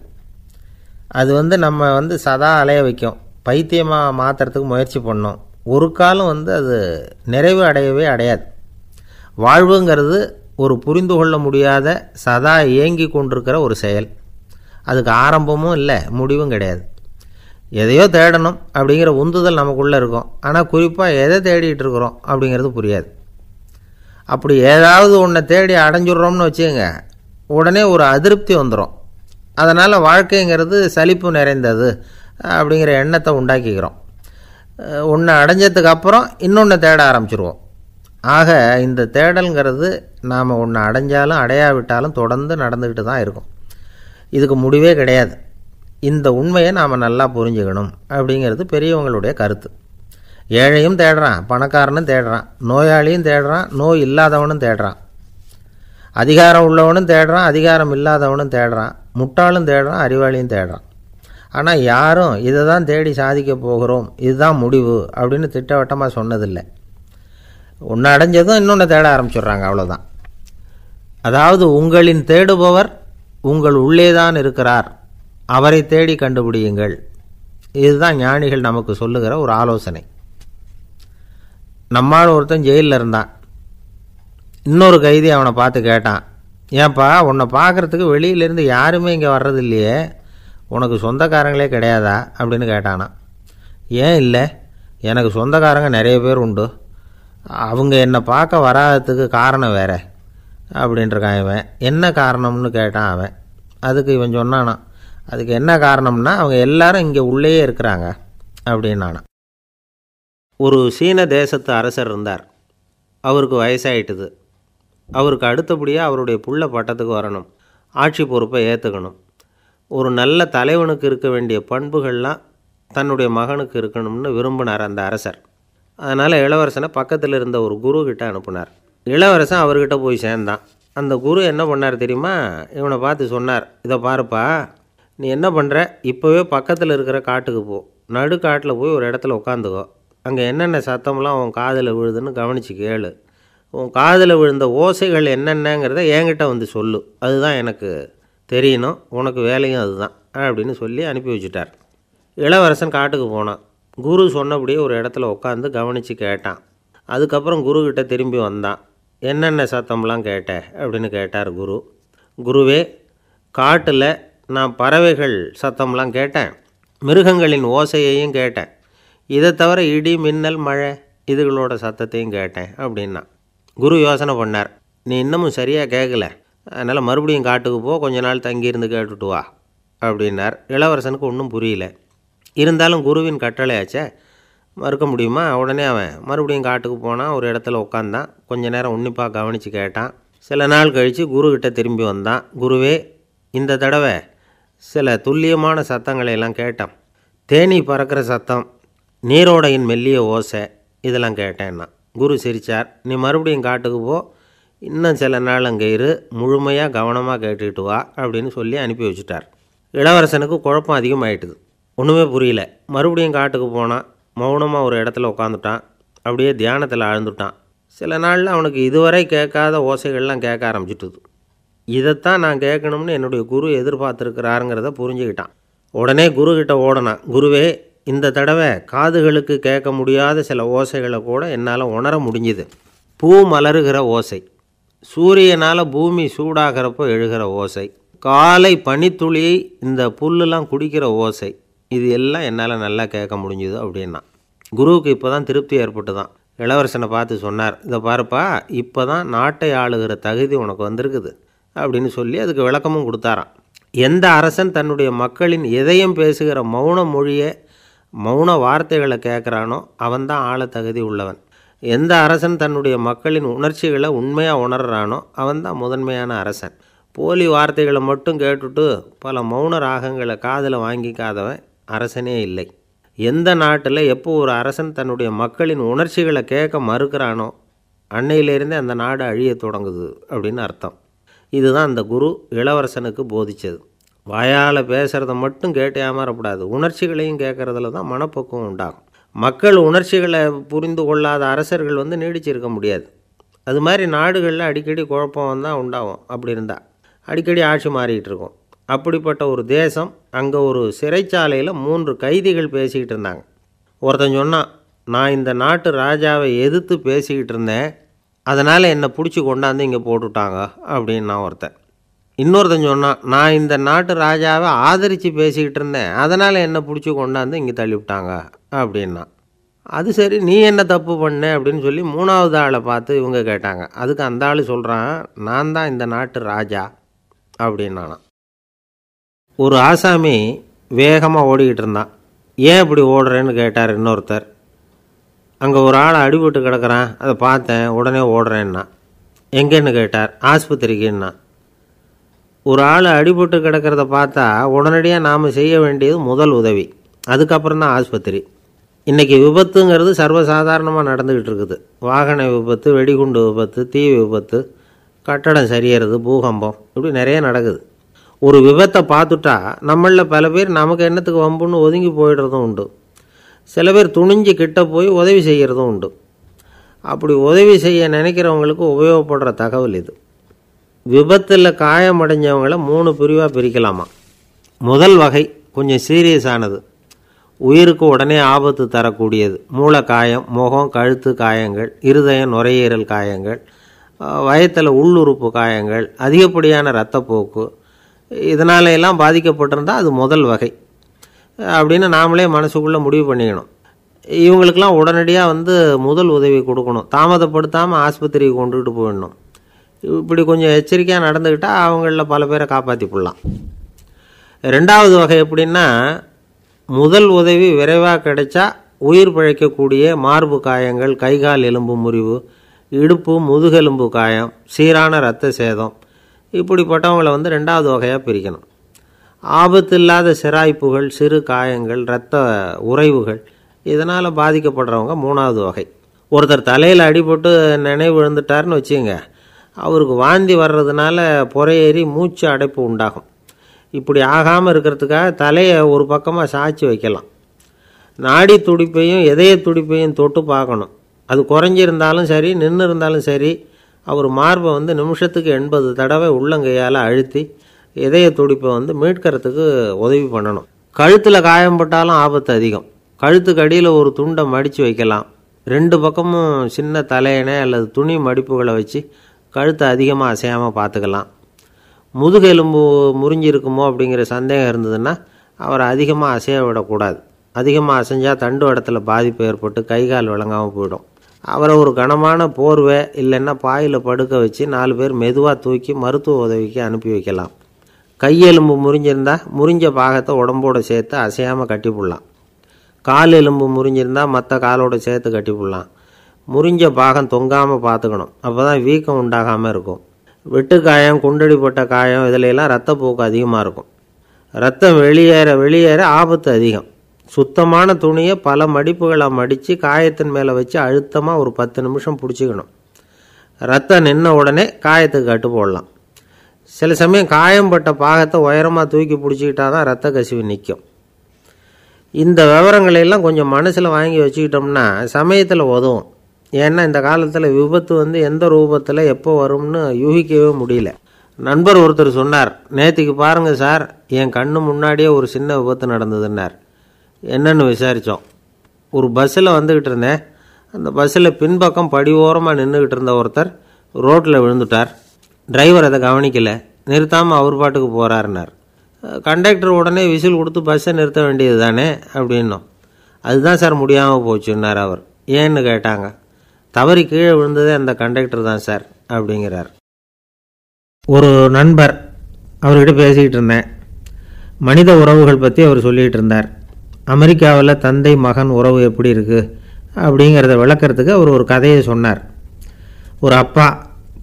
அது நம்ம சதா அலைய வைக்கும், பைத்தியமாக மாற்றுறதுக்கு முயற்சி பண்ணோம். ஒரு காலம் அது நிறைவு அடையவே அடையாது. வாழ்வுங்கிறது ஒரு புரிந்து கொள்ள முடியாத சதா இயங்கி கொண்டிருக்கிற ஒரு செயல். அதுக்கு ஆரம்பமும் இல்லை, முடிவும் கிடையாது. எதையோ தேடணும் அப்படிங்கிற உந்துதல் நமக்குள்ளே இருக்கும். ஆனால் குறிப்பாக எதை தேடிட்டு இருக்கிறோம் அப்படிங்கிறது புரியாது. அப்படி ஏதாவது ஒன்றை தேடி அடைஞ்சிடுறோம்னு வச்சுக்கோங்க, உடனே ஒரு அதிருப்தி வந்துடும். அதனால் வாழ்க்கைங்கிறது சலிப்பு நிறைந்தது அப்படிங்கிற எண்ணத்தை உண்டாக்கிக்கிறோம். ஒன்று அடைஞ்சதுக்கு அப்புறம் இன்னொன்று தேட ஆரம்பிச்சிருவோம். ஆக இந்த தேடல்ங்கிறது நாம் ஒன்று அடைஞ்சாலும் அடையாவிட்டாலும் தொடர்ந்து நடந்துக்கிட்டு தான் இருக்கும். இதுக்கு முடிவே கிடையாது. இந்த உண்மையை நாம் நல்லா புரிஞ்சுக்கணும் அப்படிங்கிறது பெரியவங்களுடைய கருத்து. ஏழையும் தேடுறான், பணக்காரனும் தேடுறான், நோயாளியும் தேடுறான், நோய் இல்லாதவனும் தேடுறான், அதிகாரம் உள்ளவனும் தேடுறான், அதிகாரம் இல்லாதவனும் தேடுறான், முட்டாளும் தேடுறான், அறிவாளியும் தேடுறான். ஆனால் யாரும் இதை தான் தேடி சாதிக்க போகிறோம், இதுதான் முடிவு அப்படின்னு திட்டவட்டமாக சொன்னதில்லை. ஒன்று அடைஞ்சதும் இன்னொன்று தேட ஆரம்பிச்சிடுறாங்க, அவ்வளோதான். அதாவது உங்களின் தேடுபவர் உங்கள் உள்ளே தான் இருக்கிறார், அவரை தேடி கண்டுபிடியுங்கள். இதுதான் ஞானிகள் நமக்கு சொல்லுகிற ஒரு ஆலோசனை. நம்மால் ஒருத்தன் ஜெயிலில் இருந்தான். இன்னொரு கைதி அவனை பார்த்து கேட்டான், ஏன்பா உன்னை பார்க்குறதுக்கு வெளியிலேருந்து யாருமே இங்கே வர்றது இல்லையே, உனக்கு சொந்தக்காரங்களே கிடையாதா அப்படின்னு கேட்டானா. ஏன் இல்லை, எனக்கு சொந்தக்காரங்க நிறைய பேர் உண்டு, அவங்க என்னை பார்க்க வராததுக்கு காரணம் வேற அப்படின்ட்டுருக்கான் இவன். என்ன காரணம்னு கேட்டான் அவன். அதுக்கு இவன் சொன்னானா, அதுக்கு என்ன காரணம்னா அவங்க எல்லாரும் இங்கே உள்ளேயே இருக்கிறாங்க அப்படின்னானா. ஒரு சீன தேசத்து அரசர் இருந்தார். அவருக்கு வயசாயிட்டுது. அவருக்கு அடுத்தபடியாக அவருடைய புள்ள பட்டத்துக்கு வரணும், ஆட்சி பொறுப்பை ஏற்றுக்கணும். ஒரு நல்ல தலைவனுக்கு இருக்க வேண்டிய பண்புகள்லாம் தன்னுடைய மகனுக்கு இருக்கணும்னு விரும்பினார் அந்த அரசர். அதனால் இளவரசனை பக்கத்தில் இருந்த ஒரு குரு கிட்ட அனுப்புனார். இளவரசன் அவர்கிட்ட போய் சேர்ந்தான். அந்த குரு என்ன பண்ணார் தெரியுமா, இவனை பார்த்து சொன்னார், இதை பாருப்பா, நீ என்ன பண்ணுற, இப்போவே பக்கத்தில் இருக்கிற காட்டுக்கு போ, நடுக்காட்டில் போய் ஒரு இடத்துல உட்காந்துக்கோ, அங்கே என்னென்ன சத்தம்லாம் உன் காதில் விழுதுன்னு கவனித்து கேளு, உன் காதில் விழுந்த ஓசைகள் என்னென்னங்கிறத என்கிட்ட வந்து சொல்லு, அதுதான் எனக்கு தெரியணும், உனக்கு வேலையும் அதுதான் அப்படின்னு சொல்லி அனுப்பி வச்சுட்டார். இளவரசன் காட்டுக்கு போனான். குரு சொன்னபடியே ஒரு இடத்துல உட்காந்து கவனித்து கேட்டான். அதுக்கப்புறம் குருக்கிட்ட திரும்பி வந்தான். என்னென்ன சத்தம்லாம் கேட்ட அப்படின்னு கேட்டார் குரு. குருவே, காட்டில் நான் பறவைகள் சத்தம்லாம் கேட்டேன், மிருகங்களின் ஓசையையும் கேட்டேன், இதை தவிர இடி மின்னல் மழை இதுகளோட சத்தத்தையும் கேட்டேன் அப்படின்னா. குரு யோசனை பண்ணார், நீ இன்னமும் சரியாக கேட்கல, அதனால் மறுபடியும் காட்டுக்கு போ, கொஞ்ச நாள் தங்கியிருந்து கேட்டுட்டு வா அப்படின்னார். இளவரசனுக்கு ஒன்றும் புரியல. இருந்தாலும் குருவின் கட்டளையாச்சே, மறுக்க முடியுமா? உடனே அவன் மறுபடியும் காட்டுக்கு போனான். ஒரு இடத்துல உட்காந்தான். கொஞ்ச நேரம் உன்னிப்பாக கவனித்து கேட்டான். சில நாள் கழித்து குருக்கிட்ட திரும்பி வந்தான். குருவே, இந்த தடவை சில துல்லியமான சத்தங்களை எல்லாம் கேட்டான். தேனீ பறக்கிற சத்தம், நீரோடையின் மெல்லிய ஓசை, இதெல்லாம் கேட்டேன்னா. குரு சிரித்தார். நீ மறுபடியும் காட்டுக்கு போ, இன்னும் சில நாள் அங்கே இரு, முழுமையாக கவனமாக கேட்டுக்கிட்டு வா அப்படின்னு சொல்லி அனுப்பி வச்சுட்டார். இளவரசனுக்கு குழப்பம் அதிகமாகிட்டுது. ஒன்றுமே புரியல. மறுபடியும் காட்டுக்கு போனான். மௌனமாக ஒரு இடத்துல உட்காந்துட்டான். அப்படியே தியானத்தில் ஆழ்ந்துட்டான். சில நாளில் அவனுக்கு இதுவரை கேட்காத ஓசைகள்லாம் கேட்க ஆரம்பிச்சிட்டுது. இதைத்தான் நான் கேட்கணும்னு என்னுடைய குரு எதிர்பார்த்துருக்கிறாருங்கிறத புரிஞ்சுக்கிட்டான். உடனே குருக்கிட்ட ஓடனான். குருவே, இந்த தடவை காதுகளுக்கு கேட்க முடியாத சில ஓசைகளை கூட என்னால் உணர முடிஞ்சுது. பூ மலருகிற ஓசை, சூரியனால் பூமி சூடாகிறப்போ எழுகிற ஓசை, காலை பனித்துளியை இந்த புல்லுலாம் குடிக்கிற ஓசை, இது எல்லாம் என்னால் நல்லா கேட்க முடிஞ்சுது அப்படின்னா. குருவுக்கு இப்போ தான் திருப்தி ஏற்பட்டு தான் இளவரசனை பார்த்து சொன்னார், இதை பாருப்பா, இப்போ தான் நாட்டை ஆளுகிற தகுதி உனக்கு வந்திருக்குது அப்படின்னு சொல்லி அதுக்கு விளக்கமும் கொடுத்தாராம். எந்த அரசன் தன்னுடைய மக்களின் எதையும் பேசுகிற மௌன மொழியை, மௌன வார்த்தைகளை கேட்குறானோ அவன்தான் ஆள தகுதி உள்ளவன். எந்த அரசன் தன்னுடைய மக்களின் உணர்ச்சிகளை உண்மையாக உணர்றானோ அவன்தான் முதன்மையான அரசன். போலி வார்த்தைகளை மட்டும் கேட்டுட்டு பல மௌன ராகங்களை காதில் வாங்கிக்காதவன் அரசனே இல்லை. எந்த நாட்டில் எப்போ ஒரு அரசன் தன்னுடைய மக்களின் உணர்ச்சிகளை கேட்க மறுக்கிறானோ அன்னையிலேருந்தே அந்த நாடு அழிய தொடங்குது அப்படின்னு அர்த்தம். இதுதான் அந்த குரு இளவரசனுக்கு போதித்தது. வாயால் பேசுகிறத மட்டும் கேட்டு ஏமாறக்கூடாது, உணர்ச்சிகளையும் கேட்குறதுல தான் மனப்பக்குவம் உண்டாகும். மக்கள் உணர்ச்சிகளை புரிந்து கொள்ளாத அரசர்கள் நீடிச்சிருக்க முடியாது. அது மாதிரி நாடுகளில் அடிக்கடி குழப்பம் தான் உண்டாகும். அப்படி இருந்தால் அடிக்கடி ஆட்சி மாறிக்கிட்டு இருக்கும். அப்படிப்பட்ட ஒரு தேசம், அங்கே ஒரு சிறைச்சாலையில் 3 கைதிகள் பேசிக்கிட்டு இருந்தாங்க. ஒருத்தன் சொன்னான், நான் இந்த நாட்டு ராஜாவை எதிர்த்து பேசிக்கிட்டு இருந்தேன், அதனால் என்னை பிடிச்சி கொண்டாந்து இங்கே போட்டுவிட்டாங்க அப்படின்னா ஒருத்தன். இன்னொருத்தன் சொன்னான், நான் இந்த நாட்டு ராஜாவை ஆதரித்து பேசிக்கிட்டு இருந்தேன், அதனால் என்னை பிடிச்சி கொண்டாந்து இங்கே தள்ளிவிட்டாங்க அப்படின்னா. அது சரி, நீ என்ன தப்பு பண்ண அப்படின்னு சொல்லி 3வது ஆளை பார்த்து இவங்க கேட்டாங்க. அதுக்கு அந்த ஆள் சொல்கிறான், நான் தான் இந்த நாட்டு ராஜா அப்படின்னானா. ஒரு ஆசாமி வேகமாக ஓடிக்கிட்டு இருந்தான். ஏன் இப்படி ஓடுறேன்னு கேட்டார் இன்னொருத்தர். அங்கே ஒரு ஆளை அடிபட்டு கிடக்கிறான், அதை பார்த்தேன், உடனே ஓடுறேன்னா. எங்கேன்னு கேட்டார். ஆஸ்பத்திரிக்குன்னா. ஒரு ஆள் அடிபட்டு கிடக்கிறத பார்த்தா உடனடியாக நாம் செய்ய வேண்டியது முதல் உதவி, அதுக்கப்புறம் தான் ஆஸ்பத்திரி. இன்றைக்கி விபத்துங்கிறது சர்வசாதாரணமாக நடந்துக்கிட்டு இருக்குது. வாகன விபத்து, வெடிகுண்டு விபத்து, தீ விபத்து, கட்டடம் சரியறது, பூகம்பம், இப்படி நிறைய நடக்குது. ஒரு விபத்தை பார்த்துட்டா நம்மளில் பல பேர் நமக்கு என்னத்துக்கு வம்புன்னு ஒதுங்கி போயிடுறதும் உண்டு. சில பேர் துணிஞ்சு கிட்ட போய் உதவி செய்கிறதும் உண்டு. அப்படி உதவி செய்ய நினைக்கிறவங்களுக்கு உபயோகப்படுற தகவல் இது. விபத்தில் காயமடைஞ்சவங்களை 3 பிரிவாக பிரிக்கலாமா. முதல் வகை கொஞ்சம் சீரியஸானது, உயிருக்கு உடனே ஆபத்து தரக்கூடியது. மூளை காயம், முகம், கழுத்து காயங்கள், இருதயம், நுரையீரல் காயங்கள், வயத்தில் உள்ளுறுப்பு காயங்கள், அதிகப்படியான இரத்தப்போக்கு, இதனால எல்லாம் பாதிக்கப்பட்டிருந்தால் அது முதல் வகை அப்படின்னு நாமளே மனசுக்குள்ளே முடிவு பண்ணிக்கணும். இவங்களுக்கெல்லாம் உடனடியாக முதல் உதவி கொடுக்கணும். தாமதப்படுத்தாமல் ஆஸ்பத்திரிக்கு கொண்டுகிட்டு போயிடணும். இப்படி கொஞ்சம் எச்சரிக்கையாக நடந்துக்கிட்டால் அவங்களில் பல பேரை காப்பாற்றி போடலாம். 2வது வகை எப்படின்னா, முதல் உதவி விரைவாக கிடைச்சா உயிர் பிழைக்கக்கூடிய மார்பு காயங்கள், கைகால் எலும்பு முறிவு, இடுப்பு முதுகெலும்பு காயம், சீரான இரத்த சேதம், இப்படிப்பட்டவங்களை 2வது வகையாக பிரிக்கணும். ஆபத்து இல்லாத சிராய்ப்புகள், சிறு காயங்கள், இரத்த உறைவுகள், இதனால் பாதிக்கப்படுறவங்க 3வது வகை. ஒருத்தர் தலையில் அடிபட்டு நினைவு விழுந்துட்டார்னு வச்சுங்க, அவருக்கு வாந்தி வர்றதுனால புறையேறி மூச்சு அடைப்பு உண்டாகும். இப்படி ஆகாமல் இருக்கிறதுக்காக தலையை ஒரு பக்கமாக சாய்ச்சி வைக்கலாம். நாடி துடிப்பையும் இதய துடிப்பையும் தொட்டு பார்க்கணும். அது குறைஞ்சிருந்தாலும் சரி, நின்று இருந்தாலும் சரி, அவர் மார்பை நிமிஷத்துக்கு 80 தடவை உள்ளங்கையால் அழுத்தி இதய துடிப்பை மீட்கிறதுக்கு உதவி பண்ணணும். கழுத்தில் காயம்பட்டாலும் ஆபத்து அதிகம். கழுத்துக்கு அடியில் ஒரு துண்டை மடித்து வைக்கலாம். 2 பக்கமும் சின்ன தலையணை அல்லது துணி மடிப்புகளை வச்சு கழுத்தை அதிகமாக அசையாமல் பார்த்துக்கலாம். முதுகெலும்பு முறிஞ்சிருக்குமோ அப்படிங்கிற சந்தேகம் இருந்ததுன்னா அவரை அதிகமாக அசைய விடக்கூடாது. அதிகமாக அசைஞ்சால் தண்டு இடத்துல பாதிப்பு ஏற்பட்டு கை கால் விளங்காமல் போயிடும். அவரை ஒரு கனமான போர்வை இல்லைன்னா பாயில் படுக்க வச்சு 4 பேர் மெதுவாக தூக்கி மருத்துவ உதவிக்கு அனுப்பி வைக்கலாம். கையெலும்பு முறிஞ்சிருந்தால் முறிஞ்ச பாகத்தை உடம்போடு சேர்த்து அசையாமல் கட்டி போடலாம். கால் எலும்பு முறிஞ்சிருந்தால் மற்ற காலோடு சேர்த்து கட்டி போடலாம். முறிஞ்ச பாகம் தொங்காமல் பார்த்துக்கணும், அப்போ தான் வீக்கம் உண்டாகாமல் இருக்கும். வெட்டு காயம், குண்டடிப்பட்ட காயம், இதிலெல்லாம் இரத்தப்போக்கு அதிகமாக இருக்கும். ரத்தம் வெளியேற ஆபத்து அதிகம். சுத்தமான துணியை பல மடிப்புகளை மடித்து காயத்தின் மேலே வச்சு அழுத்தமாக ஒரு 10 நிமிஷம் பிடிச்சிக்கணும். ரத்தம் நின்ன உடனே காயத்துக்கு கட்டு போடலாம். சில சமயம் காயம்பட்ட பாகத்தை உயரமாக தூக்கி பிடிச்சிக்கிட்டா தான் ரத்த கசிவு நிற்கும். இந்த விவரங்களையெல்லாம் கொஞ்சம் மனசில் வாங்கி வச்சுக்கிட்டோம்னா சமயத்தில் உதவும். ஏன்னா இந்த காலத்தில் விபத்து எந்த ரூபத்தில் எப்போ வரும்னு யூகிக்கவே முடியல. நண்பர் ஒருத்தர் சொன்னார், நேற்றுக்கு பாருங்கள் சார், என் கண்ணு முன்னாடியே ஒரு சின்ன விபத்து நடந்ததுன்னார். என்னன்னு விசாரித்தோம். ஒரு பஸ்ஸில் வந்துக்கிட்டு இருந்தேன். அந்த பஸ்ஸில் பின்பக்கம் படி ஓரமாக நின்றுக்கிட்டு இருந்த ஒருத்தர் ரோட்டில் விழுந்துட்டார். டிரைவர் அதை கவனிக்கலை, நிறுத்தாமல் அவர் பாட்டுக்கு போகிறாருனார். கண்டக்டர் உடனே விசில் கொடுத்து பஸ்ஸை நிறுத்த வேண்டியது தானே அப்படின்னோம். அதுதான் சார் முடியாமல் போச்சுன்னார் அவர். ஏன்னு கேட்டாங்க. தவறி கீழே விழுந்ததே அந்த கண்டக்டர் தான் சார் அப்படிங்கிறார். ஒரு நண்பர், அவர்கிட்ட பேசிக்கிட்டு இருந்தேன். மனித உறவுகள் பற்றி அவர் சொல்லிகிட்டு இருந்தார். அமெரிக்காவில் தந்தை மகன் உறவு எப்படி இருக்குது அப்படிங்கிறத விளக்கிறதுக்கு அவர் ஒரு கதையை சொன்னார். ஒரு அப்பா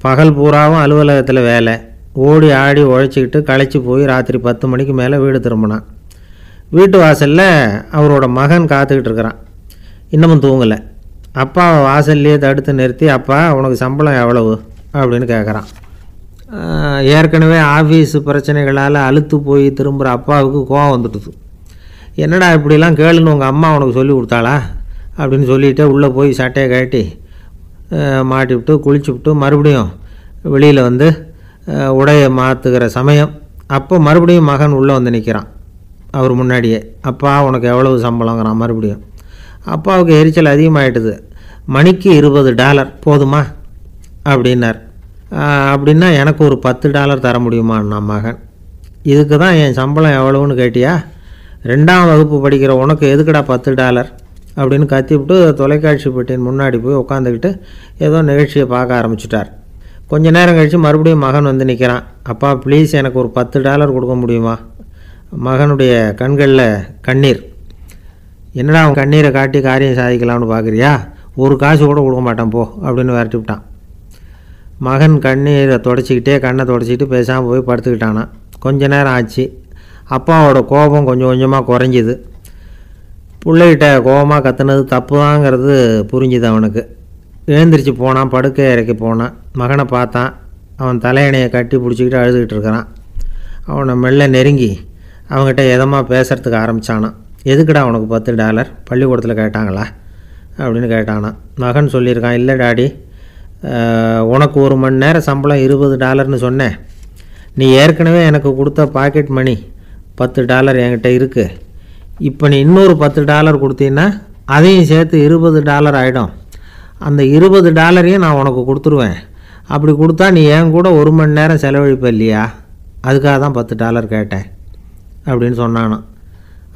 பகல் பூராவும் அலுவலகத்தில் வேலை, ஓடி ஆடி உழைச்சிக்கிட்டு களைச்சி போய் ராத்திரி 10 மணிக்கு மேலே வீடு திரும்பினான். வீட்டு வாசலில் அவரோட மகன் காத்துக்கிட்டு இருக்கிறான். இன்னமும் தூங்கலை. அப்பாவை வாசல்லையே தடுத்து நிறுத்தி, அப்பா உனக்கு சம்பளம் எவ்வளவு அப்படின்னு கேட்குறான். ஏற்கனவே ஆஃபீஸ் பிரச்சனைகளால் அழுத்து போய் திரும்புகிற அப்பாவுக்கு கோவம் வந்துடுது. என்னடா இப்படிலாம் கேளுன்னு உங்கள் அம்மா உனக்கு சொல்லி கொடுத்தாளா அப்படின்னு சொல்லிவிட்டு உள்ளே போய் சட்டையை கட்டி மாட்டிவிட்டு குளிச்சுவிட்டு மறுபடியும் வெளியில் உடையை மாற்றுகிற சமயம் அப்போ மறுபடியும் மகன் உள்ளே நிற்கிறான் அவர் முன்னாடியே. அப்பா உனக்கு எவ்வளவு சம்பளங்கிறான் மறுபடியும். அப்பாவுக்கு எரிச்சல் அதிகமாகிட்டுது. மணிக்கு $20 போதுமா அப்படின்னார். அப்படின்னா எனக்கு ஒரு $10 தர முடியுமான்னா மகன். இதுக்கு தான் என் சம்பளம் எவ்வளவுன்னு கேட்டியா? 2ஆம் வகுப்பு படிக்கிற உனக்கு எதுக்குடா $10 அப்படின்னு கத்திவிட்டு தொலைக்காட்சி பெட்டியின் முன்னாடி போய் உட்காந்துக்கிட்டு ஏதோ நிகழ்ச்சியை பார்க்க ஆரம்பிச்சிட்டார். கொஞ்ச நேரம் கழித்து மறுபடியும் மகன் நிற்கிறான். அப்பா ப்ளீஸ் எனக்கு ஒரு $10 கொடுக்க முடியுமா? மகனுடைய கண்களில் கண்ணீர். என்னடா அவன் கண்ணீரை காட்டி காரியம் சாதிக்கலாம்னு பார்க்குறியா? ஒரு காசு கூட கொடுக்க மாட்டான் போ அப்படின்னு விரட்டி விட்டான். மகன் கண்ணீரை தொடச்சிக்கிட்டே கண்ணை தொடச்சிக்கிட்டு பேசாமல் போய் படுத்துக்கிட்டானா. கொஞ்ச நேரம் ஆச்சு. அப்பாவோட கோபம் கொஞ்சம் கொஞ்சமாக குறைஞ்சிது. பிள்ளைகிட்ட கோபமாக கத்துனது தப்பு தாங்கிறது புரிஞ்சுது அவனுக்கு. எழுந்திரிச்சு போனான், படுக்கை இறக்கி போனான். மகனை பார்த்தான். அவன் தலையணையை கட்டி பிடிச்சிக்கிட்டு அழுதுகிட்டு இருக்கிறான். அவனை மெல்ல நெருங்கி அவங்ககிட்ட எதமாக பேசுகிறதுக்கு ஆரம்பித்தானான். எதுக்குடா உனக்கு $10 பள்ளிக்கூடத்தில் கேட்டாங்களா அப்படின்னு கேட்டானான். மகன் சொல்லியிருக்கான், இல்லை டாடி, உனக்கு 1 மணி நேரம் சம்பளம் $20ன்னு சொன்னேன். நீ ஏற்கனவே எனக்கு கொடுத்த பாக்கெட் மணி $10 என்கிட்ட இருக்குது. இப்போ நீ இன்னொரு $10 கொடுத்தீங்கன்னா அதையும் சேர்த்து $20 ஆகிடும். அந்த $20 நான் உனக்கு கொடுத்துருவேன். அப்படி கொடுத்தா நீ என் கூட 1 மணி நேரம் செலவழிப்ப இல்லையா? அதுக்காக தான் $10 கேட்டேன் அப்படின்னு சொன்னானான்.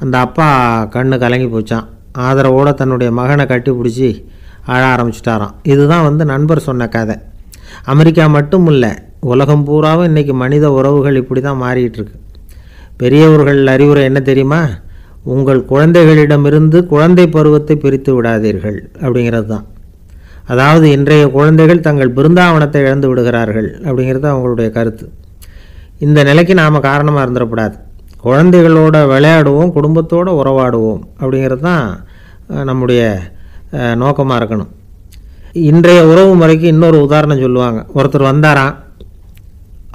அந்த அப்பா கண்ணு கலங்கி போச்சான். ஆதரவோடு தன்னுடைய மகனை கட்டி பிடிச்சி அழ ஆரம்பிச்சிட்டாராம். இதுதான் நண்பர் சொன்ன கதை. அமெரிக்கா மட்டும் இல்லை, உலகம் பூராவும் இன்றைக்கி மனித உறவுகள் இப்படி தான் மாறிக்கிட்டு இருக்கு. பெரியவர்கள் அறிவுரை என்ன தெரியுமா? உங்கள் குழந்தைகளிடமிருந்து குழந்தை பருவத்தை பிரித்து விடாதீர்கள் அப்படிங்கிறது தான். அதாவது இன்றைய குழந்தைகள் தங்கள் பிருந்தாவனத்தை இழந்து விடுகிறார்கள் அப்படிங்கிறது அவங்களுடைய கருத்து. இந்த நிலைக்கு நாம் காரணமாக இருந்துடக்கூடாது. குழந்தைகளோட விளையாடுவோம், குடும்பத்தோடு உறவாடுவோம் அப்படிங்கிறது தான் நம்முடைய நோக்கமாக இருக்கணும். இன்றைய உறவு முறைக்கு இன்னொரு உதாரணம் சொல்லுவாங்க. ஒருத்தர் வந்தாராம்,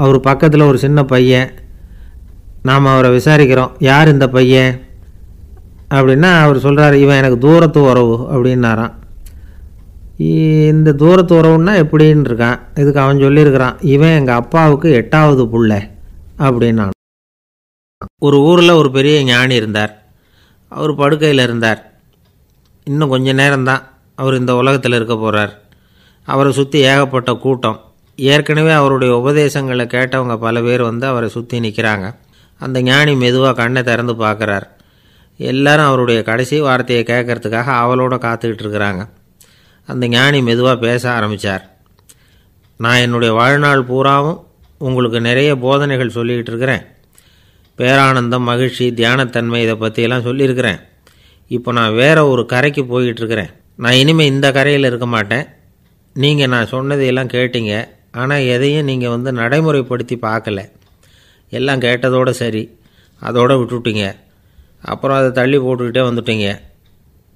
அவர் பக்கத்தில் ஒரு சின்ன பையன். நாம் அவரை விசாரிக்கிறோம், யார் இந்த பையன் அப்படின்னா அவர் சொல்கிறார், இவன் எனக்கு தூரத்து உறவு அப்படின்னாராம். இந்த தூரத்து உறவுன்னா எப்படின்னு இருக்கான். இதுக்கு அவன் சொல்லியிருக்கிறான், இவன் எங்கள் அப்பாவுக்கு 8ஆவது புள்ள அப்படின்னான். ஒரு ஊரில் ஒரு பெரிய ஞானி இருந்தார். அவர் படுக்கையில் இருந்தார். இன்னும் கொஞ்ச நேரம்தான் அவர் இந்த உலகத்தில் இருக்க போகிறார். அவரை சுற்றி ஏகப்பட்ட கூட்டம். ஏற்கனவே அவருடைய உபதேசங்களை கேட்டவங்க பல பேர் அவரை சுற்றி நிற்கிறாங்க. அந்த ஞானி மெதுவாக கண்ணை திறந்து பார்க்குறார். எல்லாரும் அவருடைய கடைசி வார்த்தையை கேட்கறதுக்காக அவளோட காத்துக்கிட்டு இருக்கிறாங்க. அந்த ஞானி மெதுவாக பேச ஆரம்பித்தார். நான் என்னுடைய வாழ்நாள் பூராவும் உங்களுக்கு நிறைய போதனைகள் சொல்லிக்கிட்டு இருக்கிறேன். பேரானந்தம், மகிழ்ச்சி, தியானத்தன்மை, இதை பற்றியெல்லாம் சொல்லியிருக்கிறேன். இப்போ நான் வேறு ஒரு கரைக்கு போய்கிட்டுருக்கிறேன். நான் இனிமேல் இந்த கரையில் இருக்க மாட்டேன். நீங்கள் நான் சொன்னதையெல்லாம் கேட்டீங்க, ஆனால் எதையும் நீங்கள் நடைமுறைப்படுத்தி பார்க்கல. எல்லாம் கேட்டதோடு சரி, அதோடு விட்டுவிட்டீங்க. அப்புறம் அதை தள்ளி போட்டுக்கிட்டே வந்துட்டீங்க.